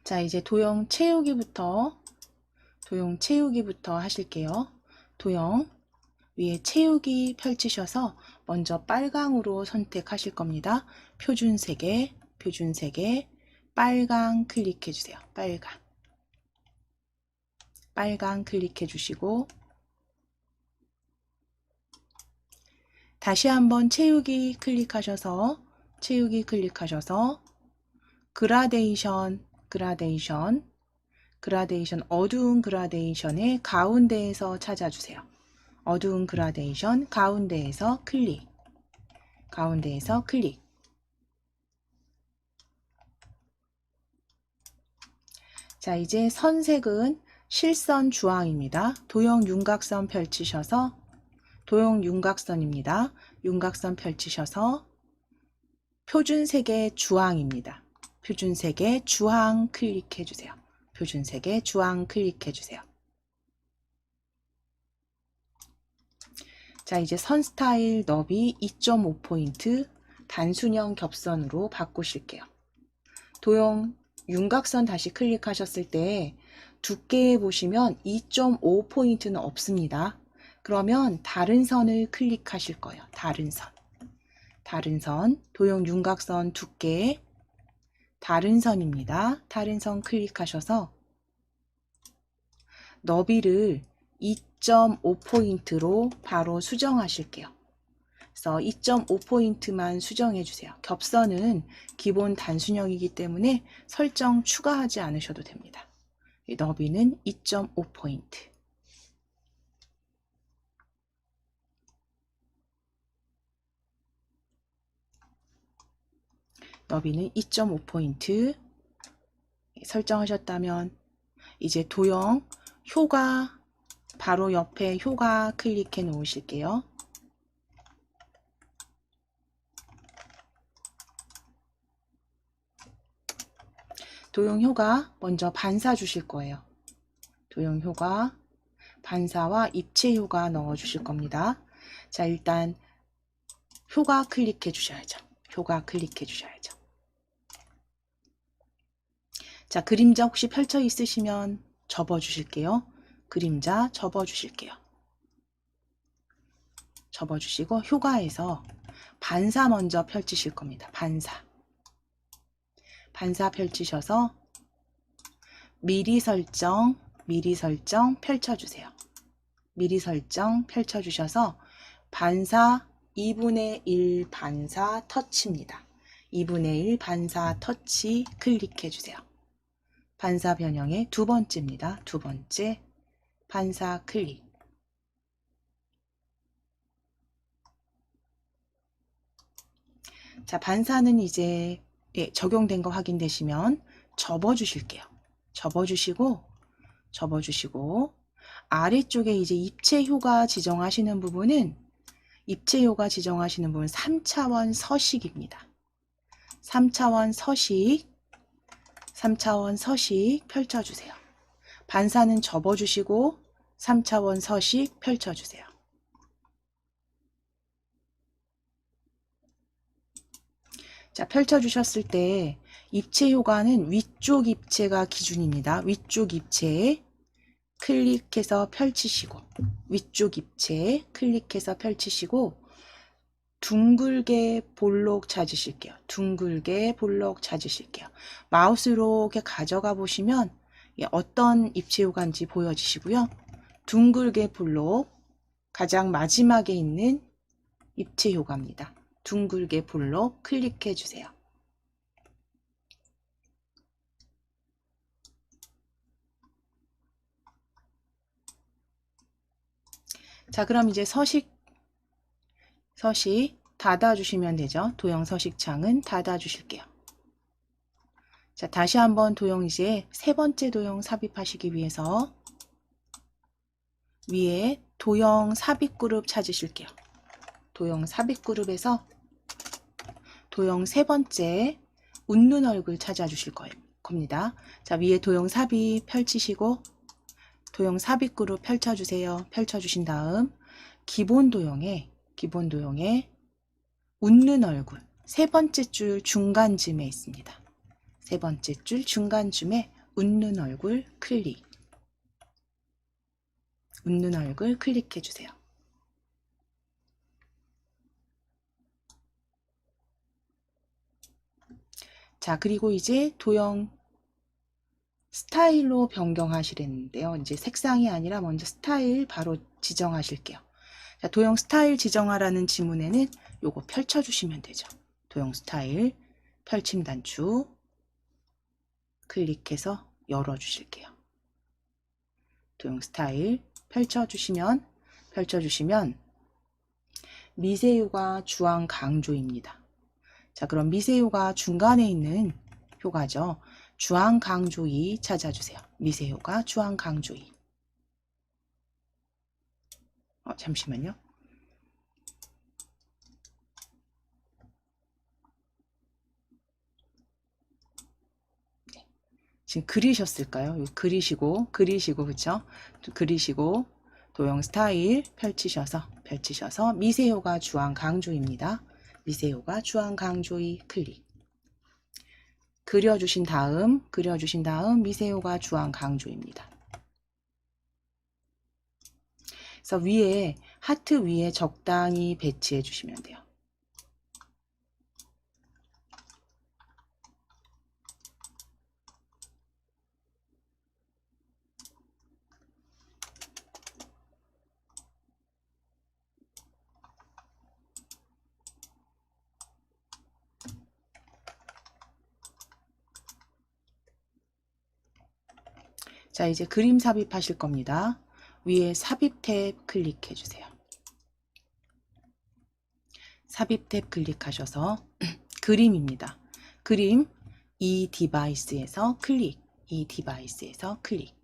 자, 이제 도형 채우기부터 하실게요. 도형 위에 채우기 펼치셔서 먼저 빨강으로 선택하실 겁니다. 표준색에 빨강 클릭해 주세요. 빨강 클릭해 주시고, 다시 한번 채우기 클릭하셔서 그라데이션 어두운 그라데이션의 가운데에서 찾아주세요. 어두운 그라데이션 가운데에서 클릭. 자, 이제 선색은 실선 주황입니다. 도형 윤곽선 펼치셔서 윤곽선 펼치셔서 표준색의 주황입니다. 표준색의 주황 클릭해 주세요. 자, 이제 선 스타일 너비 2.5포인트 단순형 겹선으로 바꾸실게요. 도형 윤곽선 다시 클릭하셨을 때 두께에 보시면 2.5포인트는 없습니다. 그러면 다른 선을 클릭하실 거예요. 다른 선. 다른 선, 도형 윤곽선 두께, 다른 선입니다. 다른 선 클릭하셔서 너비를 2.5포인트로 바로 수정하실게요. 그래서 2.5포인트만 수정해 주세요. 겹선은 기본 단순형이기 때문에 설정 추가하지 않으셔도 됩니다. 너비는 2.5포인트. 너비는 2.5포인트 설정하셨다면 이제 도형 효과 바로 옆에 효과 클릭해 놓으실게요. 도형 효과 먼저 반사 주실 거예요. 도형 효과, 반사와 입체 효과 넣어 주실 겁니다. 자, 일단 효과 클릭해 주셔야죠. 효과 클릭해 주셔야죠. 자, 그림자 혹시 펼쳐 있으시면 접어 주실게요. 그림자 접어 주실게요. 접어 주시고 효과에서 반사 먼저 펼치실 겁니다. 반사. 반사 펼치셔서 미리 설정 펼쳐 주세요. 미리 설정 펼쳐 주셔서 반사 2분의 1 반사 터치입니다. 2분의 1 반사 터치 클릭해 주세요. 반사 변형의 두 번째입니다. 두 번째 반사 클릭. 자, 반사는 이제 적용된 거 확인되시면 접어 주실게요. 접어 주시고 아래쪽에 이제 입체 효과 지정하시는 부분은 3차원 서식입니다. 3차원 서식 펼쳐주세요. 반사는 접어주시고 3차원 서식 펼쳐주세요. 자, 펼쳐주셨을 때 입체 효과는 위쪽 입체가 기준입니다. 위쪽 입체 클릭해서 펼치시고 위쪽 입체 클릭해서 펼치시고 둥글게 볼록 찾으실게요. 둥글게 볼록 찾으실게요. 마우스로 이렇게 가져가 보시면 어떤 입체 효과인지 보여지시고요. 둥글게 볼록 가장 마지막에 있는 입체 효과입니다. 둥글게 볼록 클릭해 주세요. 자, 그럼 이제 서식 닫아주시면 되죠. 도형 서식창은 닫아주실게요. 자, 다시 한번 도형 이제 세 번째 도형 삽입하시기 위해서 위에 도형 삽입 그룹 찾으실게요. 도형 삽입 그룹에서 도형 세 번째 웃는 얼굴 찾아주실 겁니다. 자, 위에 도형 삽입 펼치시고 도형 삽입 그룹 펼쳐주세요. 펼쳐주신 다음 기본 도형에 웃는 얼굴 세 번째 줄 중간쯤에 있습니다. 세 번째 줄 중간쯤에 웃는 얼굴 클릭. 웃는 얼굴 클릭해 주세요. 자, 그리고 이제 도형 스타일로 변경하시랬는데요. 이제 색상이 아니라 먼저 스타일 바로 지정하실게요. 자, 도형 스타일 지정하라는 지문에는 요거 펼쳐주시면 되죠. 도형 스타일 펼침 단추 클릭해서 열어주실게요. 도형 스타일 펼쳐주시면 미세효과 주황 강조입니다. 자, 그럼 미세효과 중간에 있는 효과죠. 주황 강조이 찾아주세요. 미세효과 주황 강조이. 잠시만요. 네. 지금 그리셨을까요? 그리시고 그쵸? 그리시고 도형 스타일 펼치셔서 펼치셔서 미세효과 주황 강조입니다. 미세효과 주황 강조의 클릭. 그려주신 다음 미세효과 주황 강조입니다. 그래서 위에 하트 위에 적당히 배치해 주시면 돼요. 자, 이제 그림 삽입하실 겁니다. 위에 삽입 탭 클릭해 주세요. 삽입 탭 클릭하셔서 그림입니다. 그림 이 디바이스에서 클릭. 이 디바이스에서 클릭.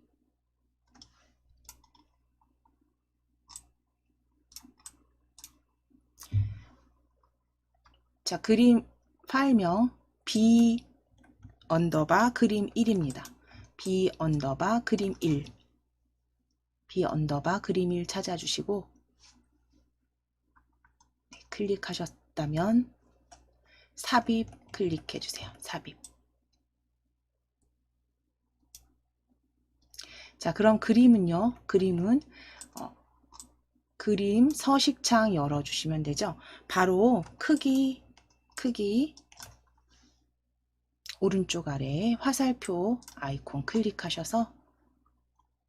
자, 그림 파일명 b 언더바 그림 1입니다. b 언더바 그림 1. b 언더바 그림 1 찾아주시고 클릭하셨다면 삽입 클릭해 주세요. 삽입. 자, 그럼 그림은요. 그림은 그림 서식창 열어주시면 되죠. 바로 크기 오른쪽 아래에 화살표 아이콘 클릭하셔서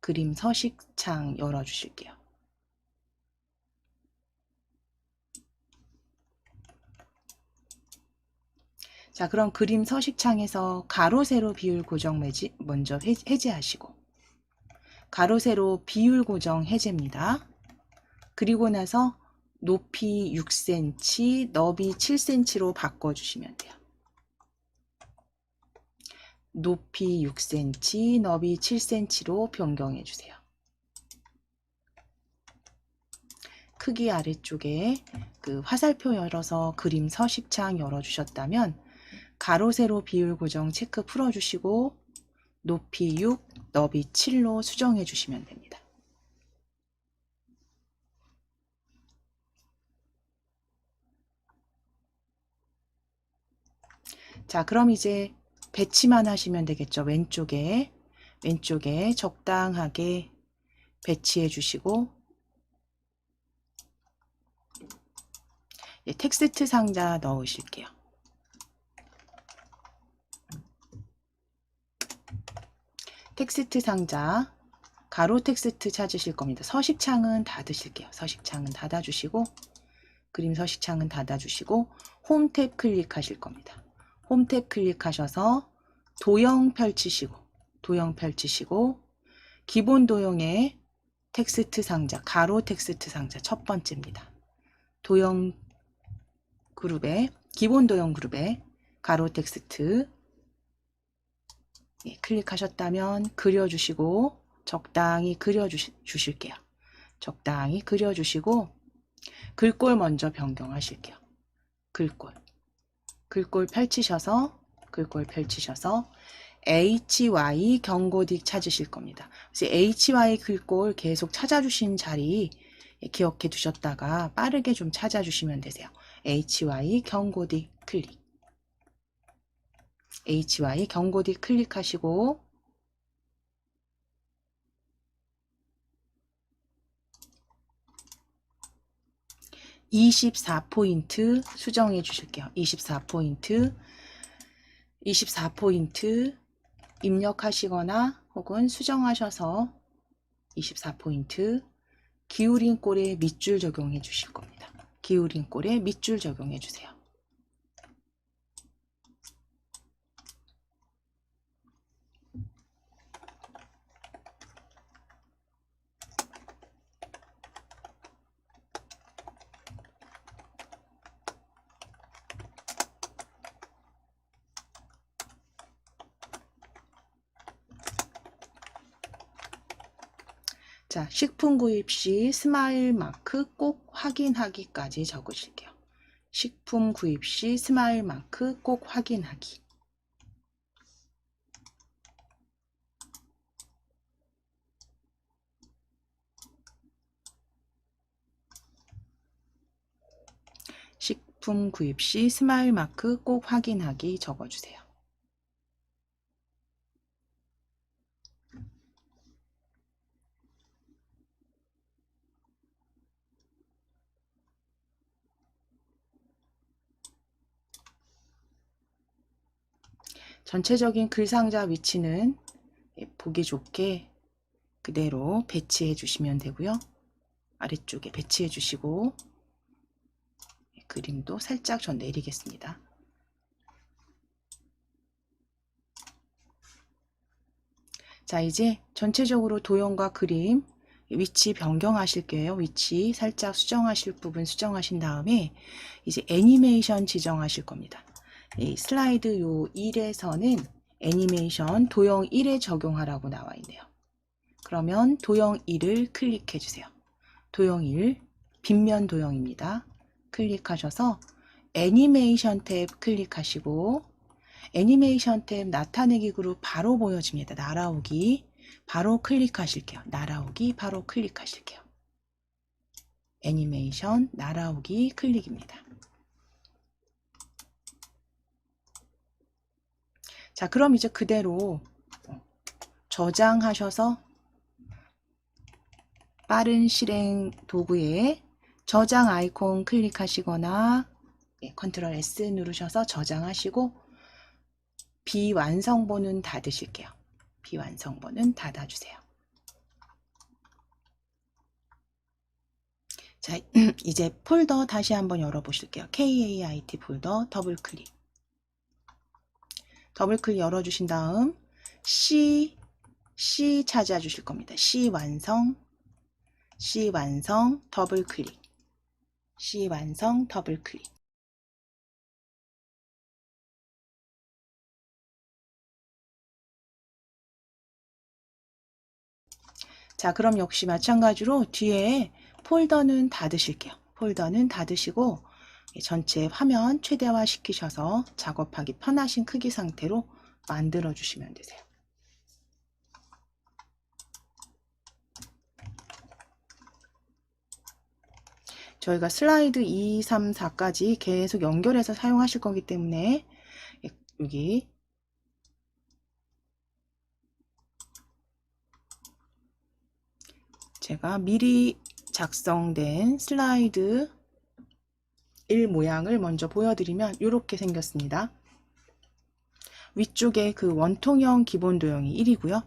그림 서식창 열어주실게요. 자, 그럼 그림 서식창에서 가로 세로 비율 고정 매지 먼저 해제하시고 가로 세로 비율 고정 해제입니다. 그리고 나서 높이 6cm, 너비 7cm로 바꿔주시면 돼요. 높이 6cm, 너비 7cm로 변경해 주세요. 크기 아래쪽에 그 화살표 열어서 그림 서식창 열어주셨다면 가로 세로 비율 고정 체크 풀어주시고 높이 6, 너비 7로 수정해 주시면 됩니다. 자, 그럼 이제 배치만 하시면 되겠죠. 왼쪽에 적당하게 배치해 주시고 텍스트 상자 넣으실게요. 텍스트 상자 가로 텍스트 찾으실 겁니다. 서식창은 닫으실게요. 서식창은 닫아주시고 그림 서식창은 닫아주시고 홈 탭 클릭하실 겁니다. 홈 탭 클릭하셔서 도형 펼치시고 기본 도형의 텍스트 상자 가로 텍스트 상자 첫 번째입니다. 도형 그룹에 기본 도형 그룹에 가로 텍스트 클릭하셨다면 그려주시고 적당히 그려주실게요. 적당히 그려주시고 글꼴 먼저 변경하실게요. 글꼴 펼치셔서 HY 경고딕 찾으실 겁니다. 그래서 HY 글꼴 계속 찾아주신 자리 기억해 두셨다가 빠르게 좀 찾아주시면 되세요. HY 경고딕 클릭. HY 경고딕 클릭하시고 (24포인트) 수정해 주실게요. 24포인트 입력하시거나 혹은 수정하셔서 24포인트 기울인 꼴에 밑줄 적용해 주실 겁니다. 기울인 꼴에 밑줄 적용해 주세요. 자, 식품 구입 시 스마일 마크 꼭 확인하기까지 적으실게요. 식품 구입 시 스마일 마크 꼭 확인하기. 제품 구입 시 스마일 마크 꼭 확인하기 적어주세요. 전체적인 글상자 위치는 보기 좋게 그대로 배치해 주시면 되고요. 아래쪽에 배치해 주시고 그림도 살짝 전 내리겠습니다. 자, 이제 전체적으로 도형과 그림 위치 변경하실게요. 위치 살짝 수정하실 부분 수정하신 다음에 이제 애니메이션 지정하실 겁니다. 이 슬라이드 요 1에서는 애니메이션 도형 1에 적용하라고 나와 있네요. 그러면 도형 1을 클릭해 주세요. 도형 1, 빗면 도형입니다. 클릭하셔서 애니메이션 탭 클릭하시고 애니메이션 탭 나타내기 그룹 바로 보여집니다. 날아오기 바로 클릭하실게요. 날아오기 바로 클릭하실게요. 애니메이션 날아오기 클릭입니다. 자, 그럼 이제 그대로 저장하셔서 빠른 실행 도구에 저장 아이콘 클릭하시거나 컨트롤 S 누르셔서 저장하시고 비완성본은 닫으실게요. 비완성본은 닫아주세요. 자, 이제 폴더 다시 한번 열어보실게요. KAIT 폴더 더블클릭. 더블클릭 열어주신 다음 C 찾아주실 겁니다. C 완성 더블클릭. C 완성 더블클릭. 자, 그럼 역시 마찬가지로 뒤에 폴더는 닫으실게요. 폴더는 닫으시고 전체 화면 최대화 시키셔서 작업하기 편하신 크기 상태로 만들어 주시면 되세요. 저희가 슬라이드 2, 3, 4까지 계속 연결해서 사용하실 거기 때문에 여기 제가 미리 작성된 슬라이드 1 모양을 먼저 보여드리면 이렇게 생겼습니다. 위쪽에 그 원통형 기본 도형이 1이고요.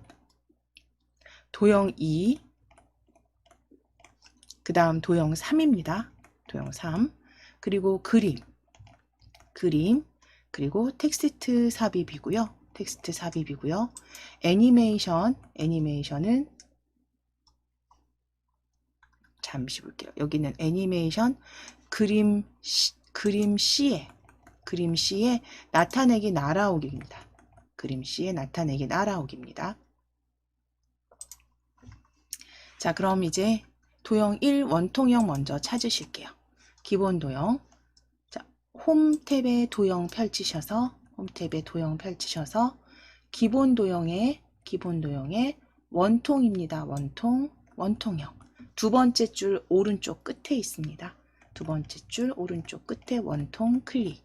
도형 2, 그 다음 도형 3입니다. 도형 3, 그리고 그림, 그리고 텍스트 삽입이고요. 텍스트 삽입이고요. 애니메이션은 잠시 볼게요. 여기는 애니메이션 그림 C에 나타내기 날아오기입니다. 그림 C에 나타내기 날아오기입니다. 자, 그럼 이제 도형 1 원통형 먼저 찾으실게요. 기본 도형. 자, 홈 탭에 도형 펼치셔서 기본 도형에 원통입니다. 원통형. 두 번째 줄 오른쪽 끝에 있습니다. 두 번째 줄 오른쪽 끝에 원통 클릭.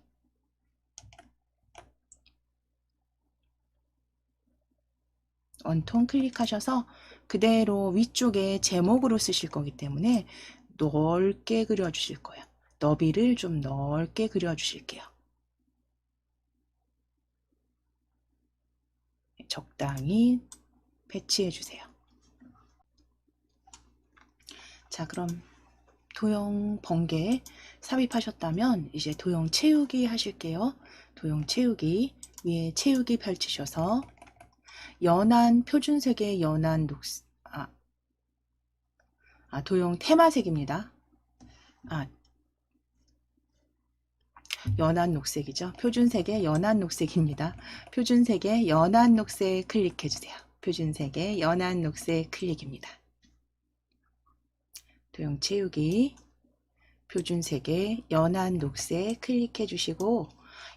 원통 클릭하셔서 그대로 위쪽에 제목으로 쓰실 거기 때문에 넓게 그려주실 거예요. 너비를 좀 넓게 그려주실게요. 적당히 배치해 주세요. 자, 그럼 도형 번개 삽입하셨다면 이제 도형 채우기 하실게요. 도형 채우기 위에 채우기 펼치셔서 연한 표준색의 연한 녹색 도형 테마색입니다. 연한 녹색이죠. 표준색의 연한 녹색입니다. 표준색의 연한 녹색 클릭해 주세요. 표준색의 연한 녹색 클릭입니다. 도형 채우기 표준색의 연한 녹색 클릭해 주시고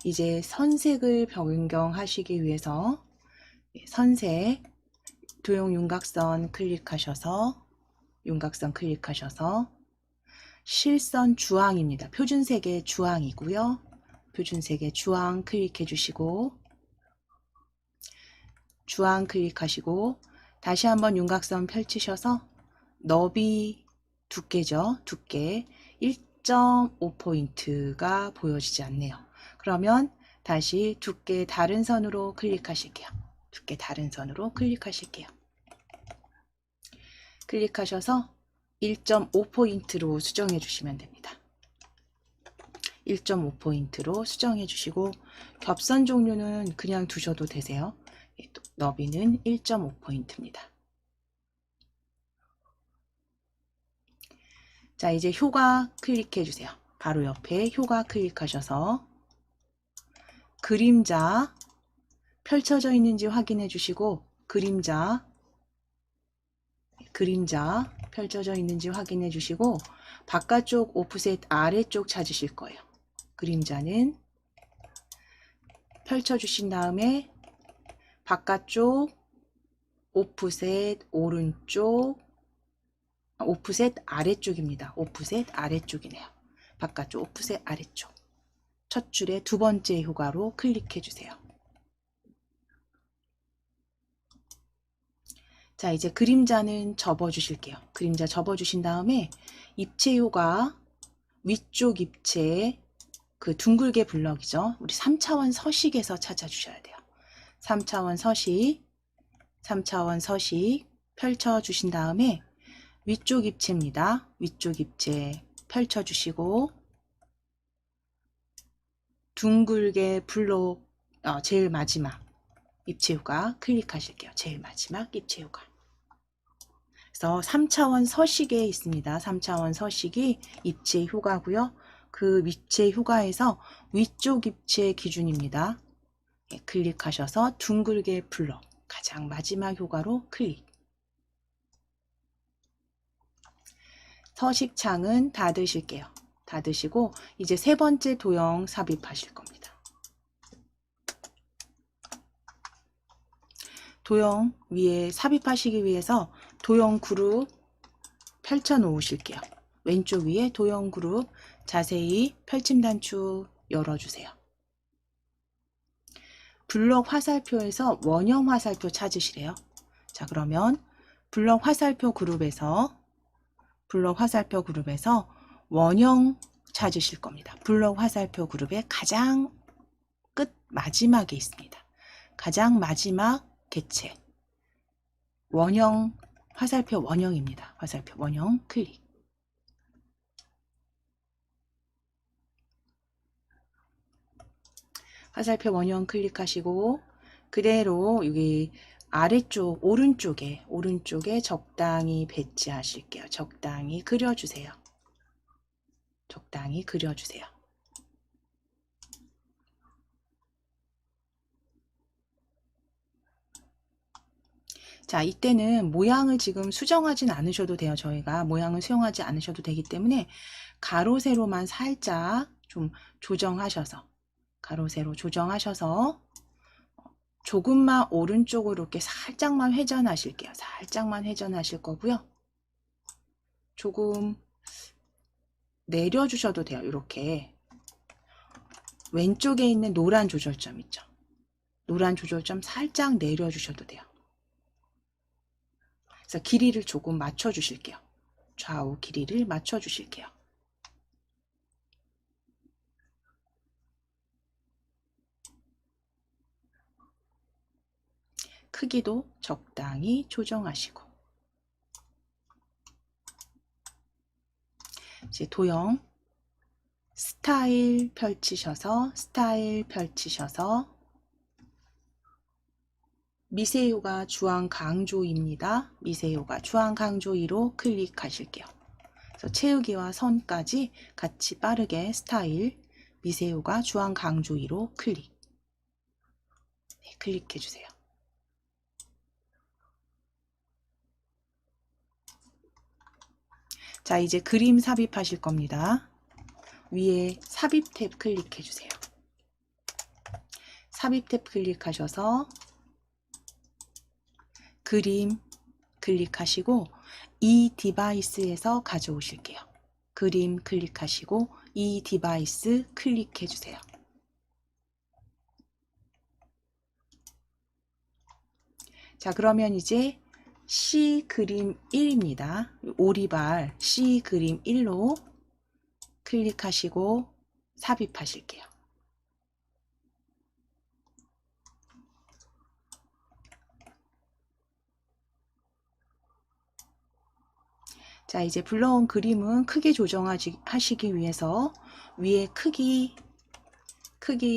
이제 선색을 변경하시기 위해서 선색 도형 윤곽선 클릭하셔서 실선 주황입니다. 표준색의 주황이고요. 표준색의 주황 클릭해 주시고 주황 클릭하시고 다시 한번 윤곽선 펼치셔서 너비 두께죠. 두께 1.5포인트가 보여지지 않네요. 그러면 다시 두께 다른 선으로 클릭하실게요. 두께 다른 선으로 클릭하실게요. 클릭하셔서 1.5포인트로 수정해 주시면 됩니다. 1.5포인트로 수정해 주시고 겹선 종류는 그냥 두셔도 되세요. 너비는 1.5포인트입니다. 자, 이제 효과 클릭해 주세요. 바로 옆에 효과 클릭하셔서 그림자 펼쳐져 있는지 확인해 주시고 그림자 펼쳐져 있는지 확인해 주시고 바깥쪽 오프셋 아래쪽 찾으실 거예요. 그림자는 펼쳐 주신 다음에 바깥쪽 오프셋 오른쪽 오프셋 아래쪽입니다. 오프셋 아래쪽이네요. 바깥쪽 오프셋 아래쪽 첫 줄의 두 번째 효과로 클릭해 주세요. 자, 이제 그림자는 접어 주실게요. 그림자 접어 주신 다음에 입체 효과 위쪽 입체 그 둥글게 블럭이죠. 우리 3차원 서식에서 찾아 주셔야 돼요. 3차원 서식 펼쳐 주신 다음에 위쪽 입체입니다. 위쪽 입체 펼쳐 주시고 둥글게 블록 제일 마지막 입체 효과 클릭하실게요. 제일 마지막 입체 효과. 그래서 3차원 서식에 있습니다. 3차원 서식이 입체 효과고요. 그 입체 효과에서 위쪽 입체 기준입니다. 예, 클릭하셔서 둥글게 블럭 가장 마지막 효과로 클릭. 서식창은 닫으실게요. 닫으시고 이제 세 번째 도형 삽입하실 겁니다. 도형 위에 삽입하시기 위해서 도형 그룹 펼쳐 놓으실게요. 왼쪽 위에 도형 그룹 자세히 펼침 단축 열어주세요. 블럭 화살표에서 원형 화살표 찾으시래요. 자, 그러면 블럭 화살표 그룹에서 원형 찾으실 겁니다. 블럭 화살표 그룹의 가장 끝 마지막에 있습니다. 가장 마지막 개체 원형 화살표 원형입니다. 화살표 원형 클릭. 화살표 원형 클릭하시고 그대로 여기 아래쪽 오른쪽에 적당히 배치하실게요. 적당히 그려주세요. 적당히 그려주세요. 자, 이때는 모양을 지금 수정하진 않으셔도 돼요. 저희가 모양을 수정하지 않으셔도 되기 때문에 가로 세로만 살짝 좀 조정하셔서 가로 세로 조정하셔서 조금만 오른쪽으로 이렇게 살짝만 회전하실게요. 살짝만 회전하실 거고요. 조금 내려주셔도 돼요. 이렇게 왼쪽에 있는 노란 조절점 있죠. 노란 조절점 살짝 내려주셔도 돼요. 그래서 길이를 조금 맞춰주실게요. 좌우 길이를 맞춰주실게요. 크기도 적당히 조정하시고 이제 도형 스타일 펼치셔서 미세효과 주황 강조입니다. 미세효과 주황 강조이로 클릭하실게요. 그래서 채우기와 선까지 같이 빠르게 스타일 미세효과 주황 강조이로 클릭. 네, 클릭해 주세요. 자, 이제 그림 삽입하실 겁니다. 위에 삽입 탭 클릭해 주세요. 삽입 탭 클릭하셔서 그림 클릭하시고 이 디바이스에서 가져오실게요. 그림 클릭하시고 이 디바이스 클릭해 주세요. 자, 그러면 이제 C 그림 1입니다. 오리발 C 그림 1로 클릭하시고 삽입하실게요. 자, 이제 불러온 그림은 크기 조정하시기 위해서 위에 크기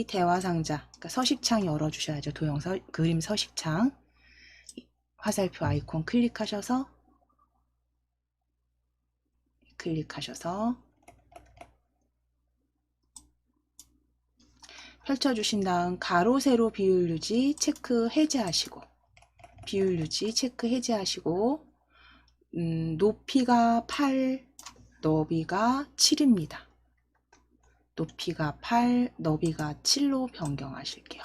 대화 상자, 그러니까 서식창 열어주셔야죠. 그림 서식창. 화살표 아이콘 클릭하셔서 펼쳐주신 다음 가로 세로 비율 유지 체크 해제하시고 높이가 8, 너비가 7입니다. 높이가 8, 너비가 7로 변경하실게요.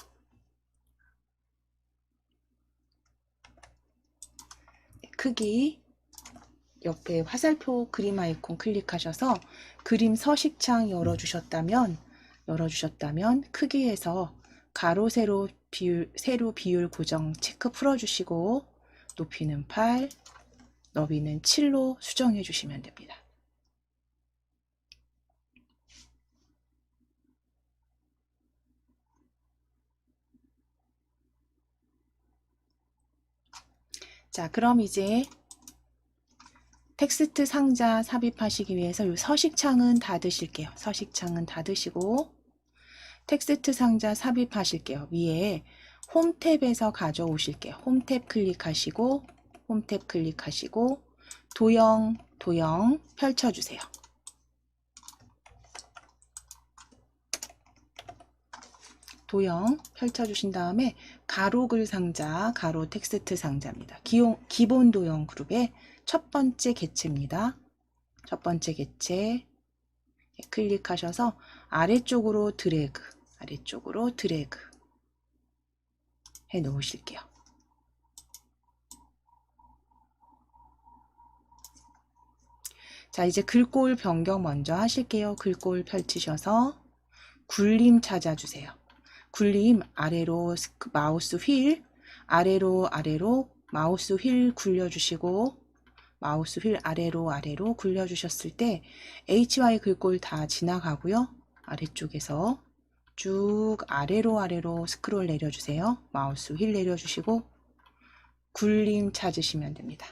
크기 옆에 화살표 그림 아이콘 클릭하셔서 그림 서식창 열어주셨다면 크기에서 가로 세로 비율 고정 체크 풀어주시고 높이는 8, 너비는 7로 수정해 주시면 됩니다. 자, 그럼 이제 텍스트 상자 삽입하시기 위해서 이 서식창은 닫으실게요. 서식창은 닫으시고 텍스트 상자 삽입하실게요. 위에 홈 탭에서 가져오실게요. 홈 탭 클릭하시고 도형 펼쳐주세요. 도형 펼쳐주신 다음에 가로글 상자, 가로 텍스트 상자입니다. 기본 도형 그룹의 첫 번째 객체입니다. 첫 번째 객체 클릭하셔서 아래쪽으로 드래그 해 놓으실게요. 자, 이제 글꼴 변경 먼저 하실게요. 글꼴 펼치셔서 굴림 찾아주세요. 굴림 아래로 마우스 휠 아래로 마우스 휠 굴려주시고 마우스 휠 아래로 굴려주셨을 때 HY 글꼴 다 지나가고요. 아래쪽에서 쭉 아래로 스크롤 내려주세요. 마우스 휠 내려주시고 굴림 찾으시면 됩니다.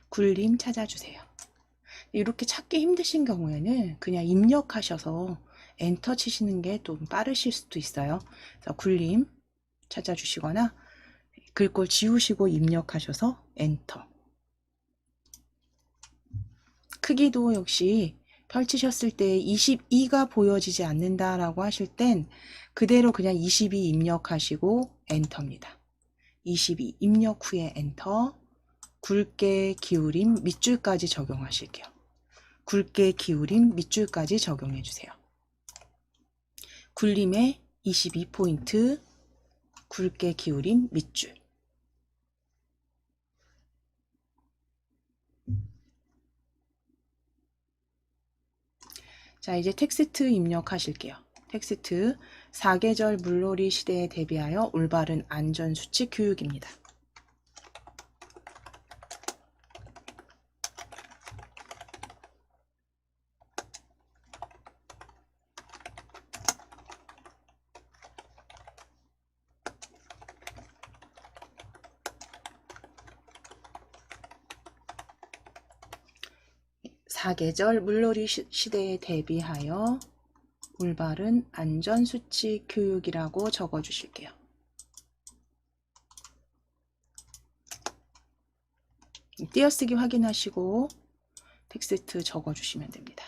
굴림 찾아주세요. 이렇게 찾기 힘드신 경우에는 그냥 입력하셔서 엔터 치시는 게 좀 빠르실 수도 있어요. 그래서 굴림 찾아주시거나 글꼴 지우시고 입력하셔서 엔터. 크기도 역시 펼치셨을 때 22가 보여지지 않는다라고 하실 땐 그대로 그냥 22 입력하시고 엔터입니다. 22 입력 후에 엔터. 굵게 기울인 밑줄까지 적용하실게요. 굵게 기울인 밑줄까지 적용해 주세요. 굴림에 22포인트 굵게 기울인 밑줄. 자, 이제 텍스트 입력하실게요. 텍스트 사계절 물놀이 시대에 대비하여 올바른 안전수칙 교육입니다. 사계절 물놀이 시대에 대비하여 올바른 안전수칙 교육이라고 적어주실게요. 띄어쓰기 확인하시고 텍스트 적어주시면 됩니다.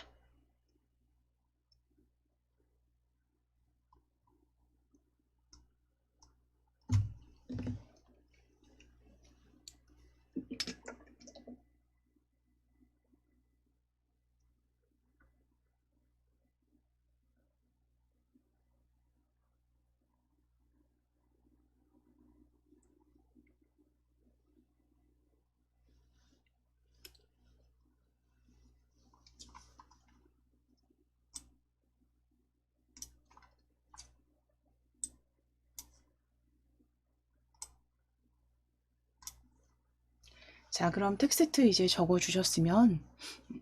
자, 그럼 텍스트 이제 적어 주셨으면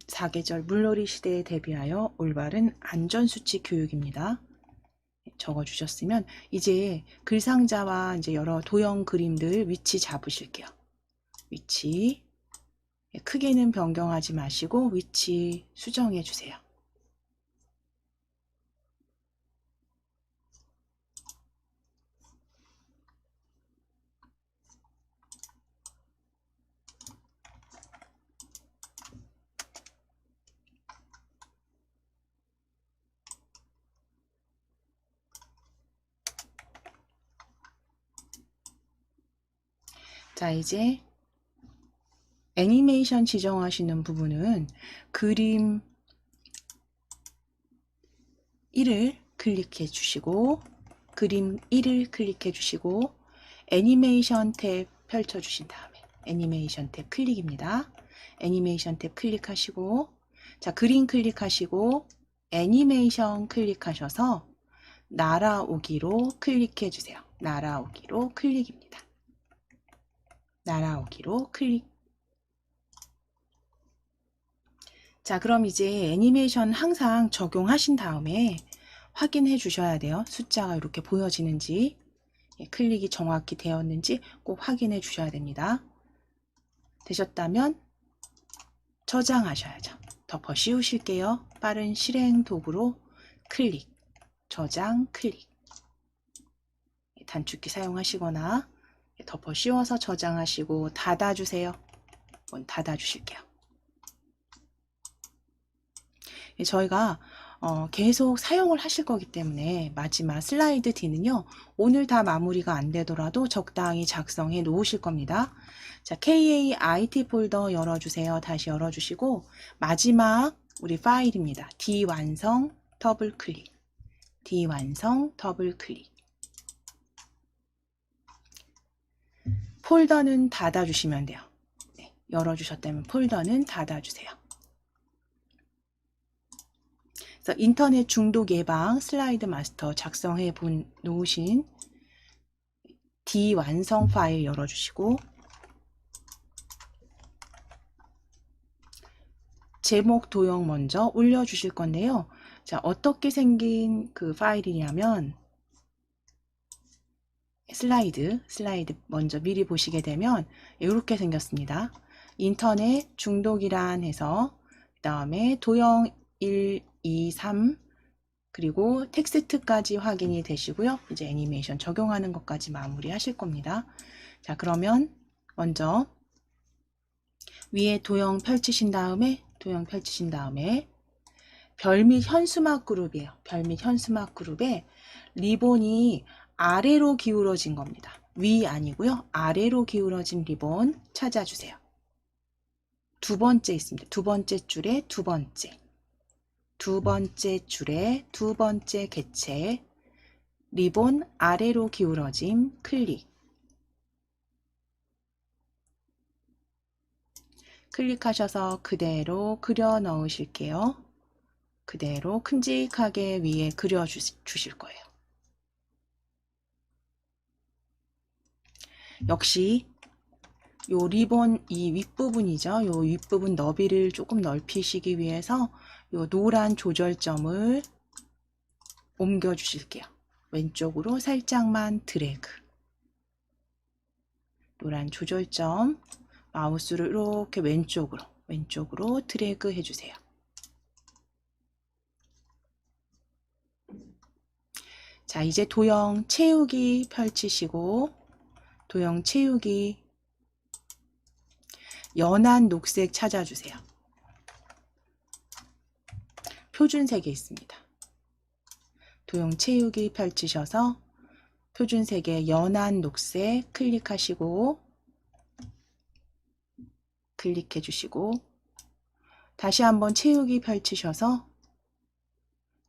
사계절 물놀이 시대에 대비하여 올바른 안전수칙 교육입니다. 적어 주셨으면 이제 글상자와 이제 여러 도형 그림들 위치 잡으실게요. 위치 크게는 변경하지 마시고 위치 수정해 주세요. 자, 이제 애니메이션 지정하시는 부분은 그림 1을 클릭해 주시고 그림 1을 클릭해 주시고 애니메이션 탭 펼쳐 주신 다음에 애니메이션 탭 클릭입니다. 애니메이션 탭 클릭하시고 자, 그림 클릭하시고 애니메이션 클릭하셔서 날아오기로 클릭해 주세요. 날아오기로 클릭입니다. 날아오기로 클릭. 자, 그럼 이제 애니메이션 항상 적용하신 다음에 확인해 주셔야 돼요. 숫자가 이렇게 보여지는지, 클릭이 정확히 되었는지 꼭 확인해 주셔야 됩니다. 되셨다면 저장하셔야죠. 덮어 씌우실게요. 빠른 실행 도구로 클릭, 저장, 클릭. 단축키 사용하시거나 덮어 씌워서 저장하시고 닫아주세요. 한번 닫아주실게요. 저희가 계속 사용을 하실 거기 때문에 마지막 슬라이드 D는요. 오늘 다 마무리가 안 되더라도 적당히 작성해 놓으실 겁니다. 자, KAIT 폴더 열어주세요. 다시 열어주시고 마지막 우리 파일입니다. D 완성 더블 클릭. D 완성 더블 클릭. 폴더는 닫아주시면 돼요. 네, 열어주셨다면 폴더는 닫아주세요. 그래서 인터넷 중독 예방 슬라이드 마스터 작성해 놓으신 D 완성 파일 열어주시고 제목 도형 먼저 올려주실 건데요. 자, 어떻게 생긴 그 파일이냐면 슬라이드 먼저 미리 보시게 되면 이렇게 생겼습니다. 인터넷 중독이란 해서 그 다음에 도형 1, 2, 3 그리고 텍스트까지 확인이 되시고요. 이제 애니메이션 적용하는 것까지 마무리 하실 겁니다. 자, 그러면 먼저 위에 도형 펼치신 다음에 별 및 현수막 그룹이에요. 별 및 현수막 그룹에 리본이 아래로 기울어진 겁니다. 위 아니고요. 아래로 기울어진 리본 찾아주세요. 두 번째 있습니다. 두 번째 줄에 두 번째. 두 번째 줄에 두 번째 객체. 리본 아래로 기울어짐 클릭. 클릭하셔서 그대로 그려 넣으실게요. 그대로 큼직하게 위에 그려 주실 거예요. 역시 요 리본 이 윗부분이죠. 요 윗부분 너비를 조금 넓히시기 위해서 요 노란 조절점을 옮겨 주실게요. 왼쪽으로 살짝만 드래그. 노란 조절점 마우스를 이렇게 왼쪽으로 드래그 해주세요. 자, 이제 도형 채우기 펼치시고 도형 채우기 연한 녹색 찾아주세요. 표준색에 있습니다. 도형 채우기 펼치셔서 표준색의 연한 녹색 클릭하시고 클릭해 주시고 다시 한번 채우기 펼치셔서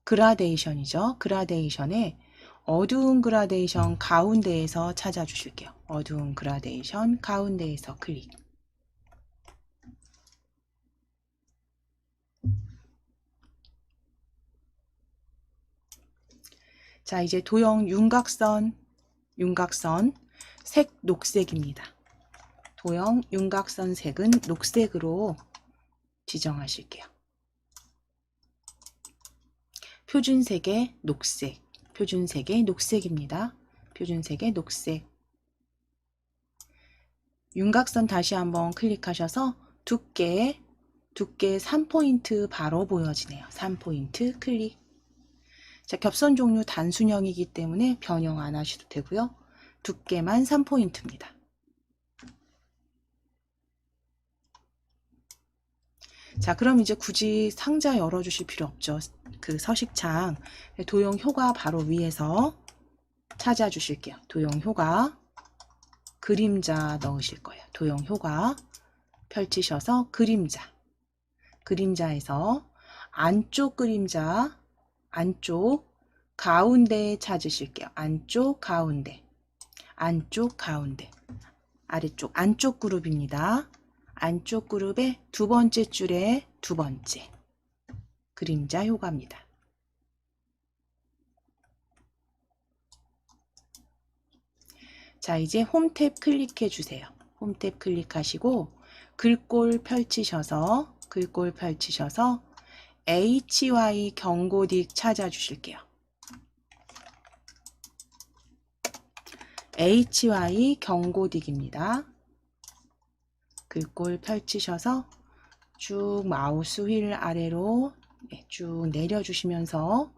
그라데이션이죠. 그라데이션에 어두운 그라데이션 가운데에서 찾아주실게요. 어두운 그라데이션 가운데에서 클릭. 자, 이제 도형 윤곽선 색 녹색입니다. 도형 윤곽선 색은 녹색으로 지정하실게요. 표준색의 녹색, 표준색의 녹색입니다. 표준색의 녹색. 윤곽선 다시 한번 클릭하셔서 두께 3포인트 바로 보여지네요. 3포인트 클릭. 자, 겹선 종류 단순형이기 때문에 변형 안 하셔도 되고요. 두께만 3포인트입니다. 자, 그럼 이제 굳이 상자 열어주실 필요 없죠. 그 서식창 도형 효과 바로 위에서 찾아주실게요. 도형 효과 그림자 넣으실 거예요. 도형 효과 펼치셔서 그림자에서 안쪽 그림자 안쪽 가운데 찾으실게요. 안쪽 가운데 아래쪽 안쪽 그룹입니다. 안쪽 그룹의 두 번째 줄에 두 번째 그림자 효과입니다. 자, 이제 홈탭 클릭해 주세요. 홈탭 클릭하시고 글꼴 펼치셔서 HY 경고딕 찾아주실게요. HY 경고딕입니다. 글꼴 펼치셔서 쭉 마우스 휠 아래로 쭉 내려주시면서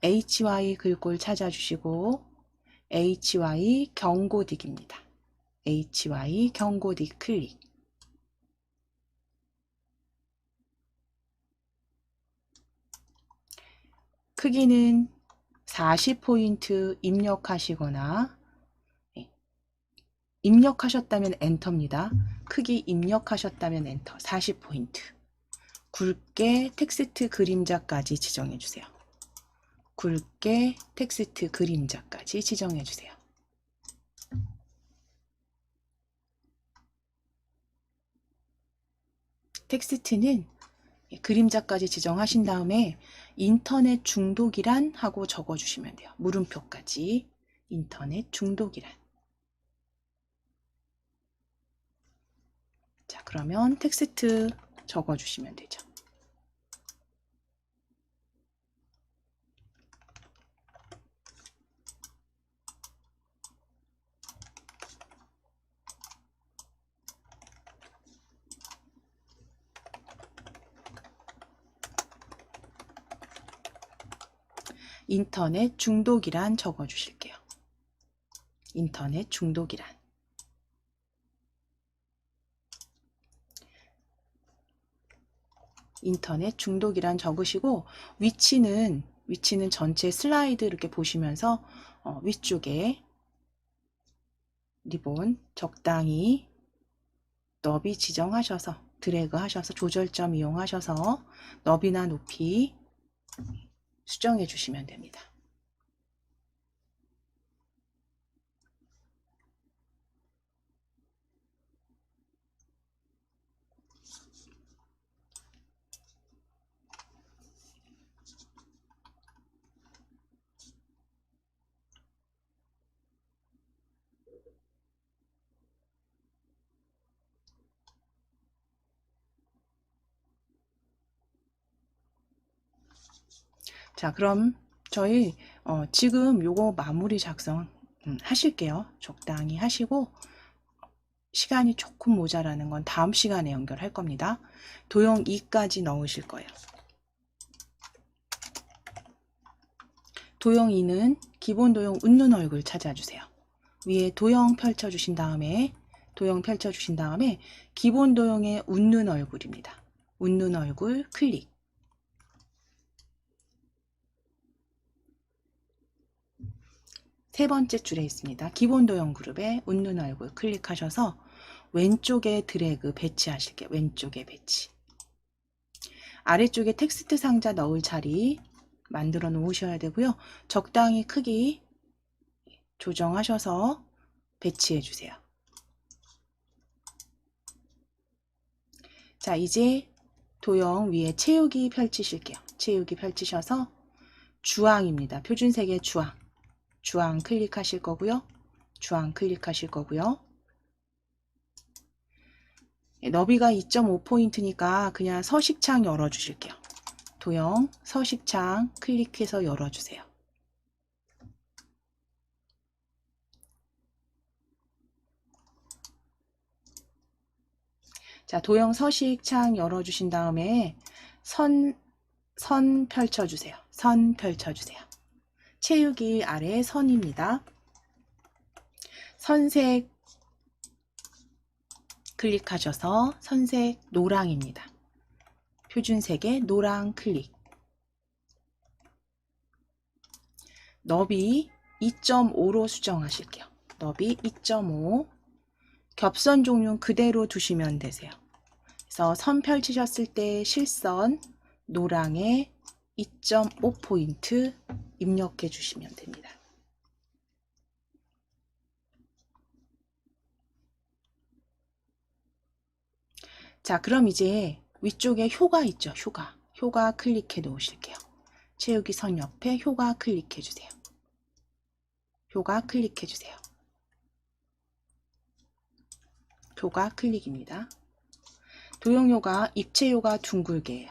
HY 글꼴 찾아주시고 HY 경고딕입니다. HY 경고딕 클릭. 크기는 40포인트 입력하시거나 입력하셨다면 엔터입니다. 크기 입력하셨다면 엔터 40포인트. 굵게 텍스트 그림자까지 지정해 주세요. 굵게 텍스트 그림자까지 지정해 주세요. 텍스트는 그림자까지 지정하신 다음에 인터넷 중독이란 하고 적어주시면 돼요. 물음표까지 인터넷 중독이란. 자, 그러면 텍스트 적어주시면 되죠. 인터넷 중독이란 적어주실게요. 인터넷 중독이란. 인터넷 중독이란 적으시고 위치는 전체 슬라이드 이렇게 보시면서 위쪽에 리본 적당히 너비 지정하셔서 드래그 하셔서 조절점 이용하셔서 너비나 높이 수정해 주시면 됩니다. 자, 그럼 저희 지금 요거 마무리 작성 하실게요. 적당히 하시고 시간이 조금 모자라는 건 다음 시간에 연결할 겁니다. 도형 2까지 넣으실 거예요. 도형 2는 기본 도형 웃는 얼굴 찾아주세요. 위에 도형 펼쳐주신 다음에 기본 도형의 웃는 얼굴입니다. 웃는 얼굴 클릭. 세 번째 줄에 있습니다. 기본 도형 그룹에 웃는 얼굴 클릭하셔서 왼쪽에 드래그 배치하실게요. 왼쪽에 배치. 아래쪽에 텍스트 상자 넣을 자리 만들어 놓으셔야 되고요. 적당히 크기 조정하셔서 배치해 주세요. 자, 이제 도형 위에 채우기 펼치실게요. 채우기 펼치셔서 주황입니다. 표준색의 주황 클릭하실 거고요. 너비가 2.5포인트니까 그냥 서식창 열어주실게요. 도형 서식창 클릭해서 열어주세요. 자, 도형 서식창 열어주신 다음에 선 펼쳐주세요. 선 펼쳐주세요. 채우기 아래 선입니다. 선색 클릭하셔서 선색 노랑입니다. 표준색의 노랑 클릭. 너비 2.5로 수정하실게요. 너비 2.5. 겹선 종류 그대로 두시면 되세요. 그래서 선 펼치셨을 때 실선 노랑에 2.5포인트 입력해 주시면 됩니다. 자, 그럼 이제 위쪽에 효가 있죠. 효가 클릭해 놓으실게요. 채우기 선 옆에 효가 클릭해 주세요. 효가 클릭해 주세요. 효가 클릭입니다. 도형 효가 입체 효가 둥글게예요.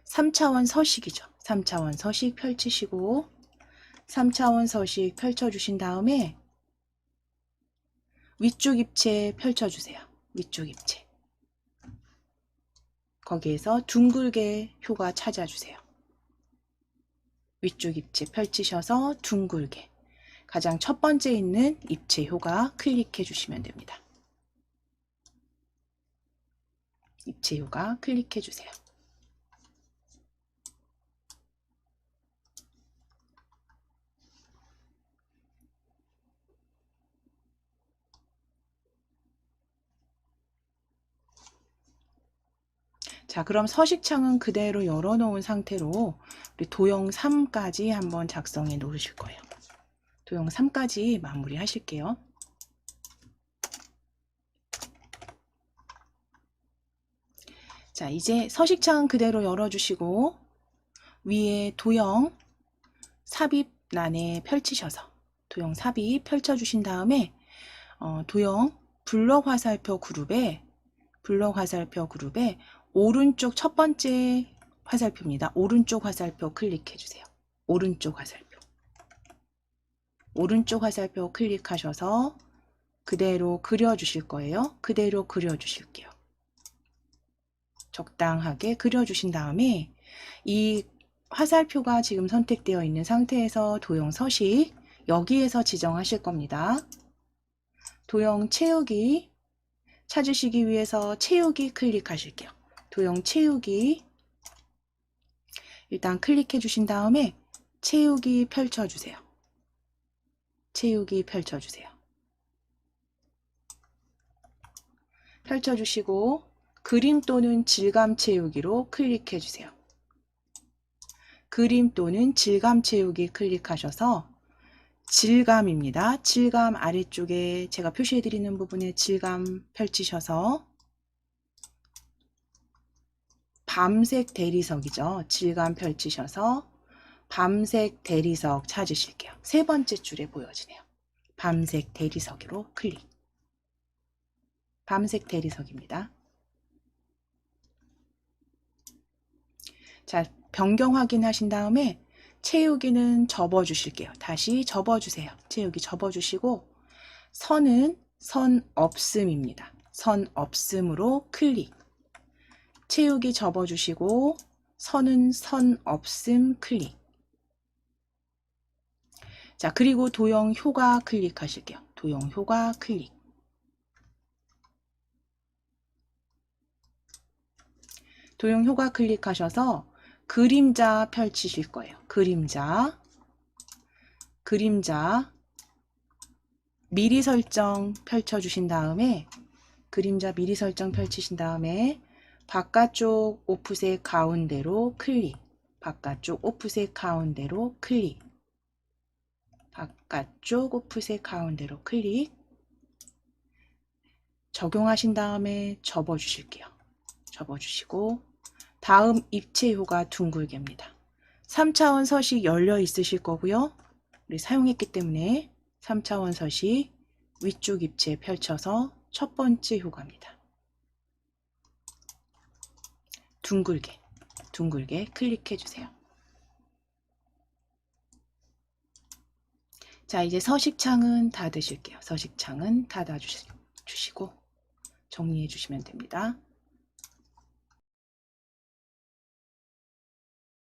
3차원 서식이죠. 3차원 서식 펼치시고 3차원 서식 펼쳐주신 다음에 위쪽 입체 펼쳐주세요. 위쪽 입체. 거기에서 둥글게 효가 찾아주세요. 위쪽 입체 펼치셔서 둥글게. 가장 첫 번째 있는 입체 효가 클릭해 주시면 됩니다. 입체 효가 클릭해 주세요. 자, 그럼 서식창은 그대로 열어놓은 상태로 우리 도형 3까지 한번 작성해 놓으실 거예요. 도형 3까지 마무리 하실게요. 자, 이제 서식창은 그대로 열어주시고 위에 도형 삽입란에 펼치셔서 도형 삽입 펼쳐주신 다음에 도형 블럭 화살표 그룹에 오른쪽 첫 번째 화살표입니다. 오른쪽 화살표 클릭해 주세요. 오른쪽 화살표 클릭하셔서 그대로 그려주실 거예요. 그대로 그려주실게요. 적당하게 그려주신 다음에 이 화살표가 지금 선택되어 있는 상태에서 도형 서식 여기에서 지정하실 겁니다. 도형 채우기 찾으시기 위해서 채우기 클릭하실게요. 도형 채우기 일단 클릭해 주신 다음에 채우기 펼쳐주세요. 채우기 펼쳐주세요. 펼쳐주시고 그림 또는 질감 채우기로 클릭해 주세요. 그림 또는 질감 채우기 클릭하셔서 질감입니다. 질감 아래쪽에 제가 표시해 드리는 부분에 질감 펼치셔서 밤색 대리석이죠. 질감 펼치셔서 밤색 대리석 찾으실게요. 세 번째 줄에 보여지네요. 밤색 대리석으로 클릭. 밤색 대리석입니다. 자, 변경 확인하신 다음에 채우기는 접어주실게요. 다시 접어주세요. 채우기 접어주시고 선은 선 없음입니다. 선 없음으로 클릭. 채우기 접어주시고 선은 선 없음 클릭. 자, 그리고 도형 효과 클릭하실게요. 도형 효과 클릭. 도형 효과 클릭하셔서 그림자 펼치실 거예요. 그림자 미리 설정 펼쳐주신 다음에 그림자 미리 설정 펼치신 다음에 바깥쪽 오프셋 가운데로 클릭. 바깥쪽 오프셋 가운데로 클릭. 바깥쪽 오프셋 가운데로 클릭. 적용하신 다음에 접어주실게요. 접어주시고 다음 입체 효가 둥글게입니다. 3차원 서식 열려 있으실 거고요. 우리 사용했기 때문에 3차원 서식 위쪽 입체 펼쳐서 첫 번째 효과입니다. 둥글게 클릭해 주세요. 자, 이제 서식창은 닫으실게요. 서식창은 닫아주시고 정리해 주시면 됩니다.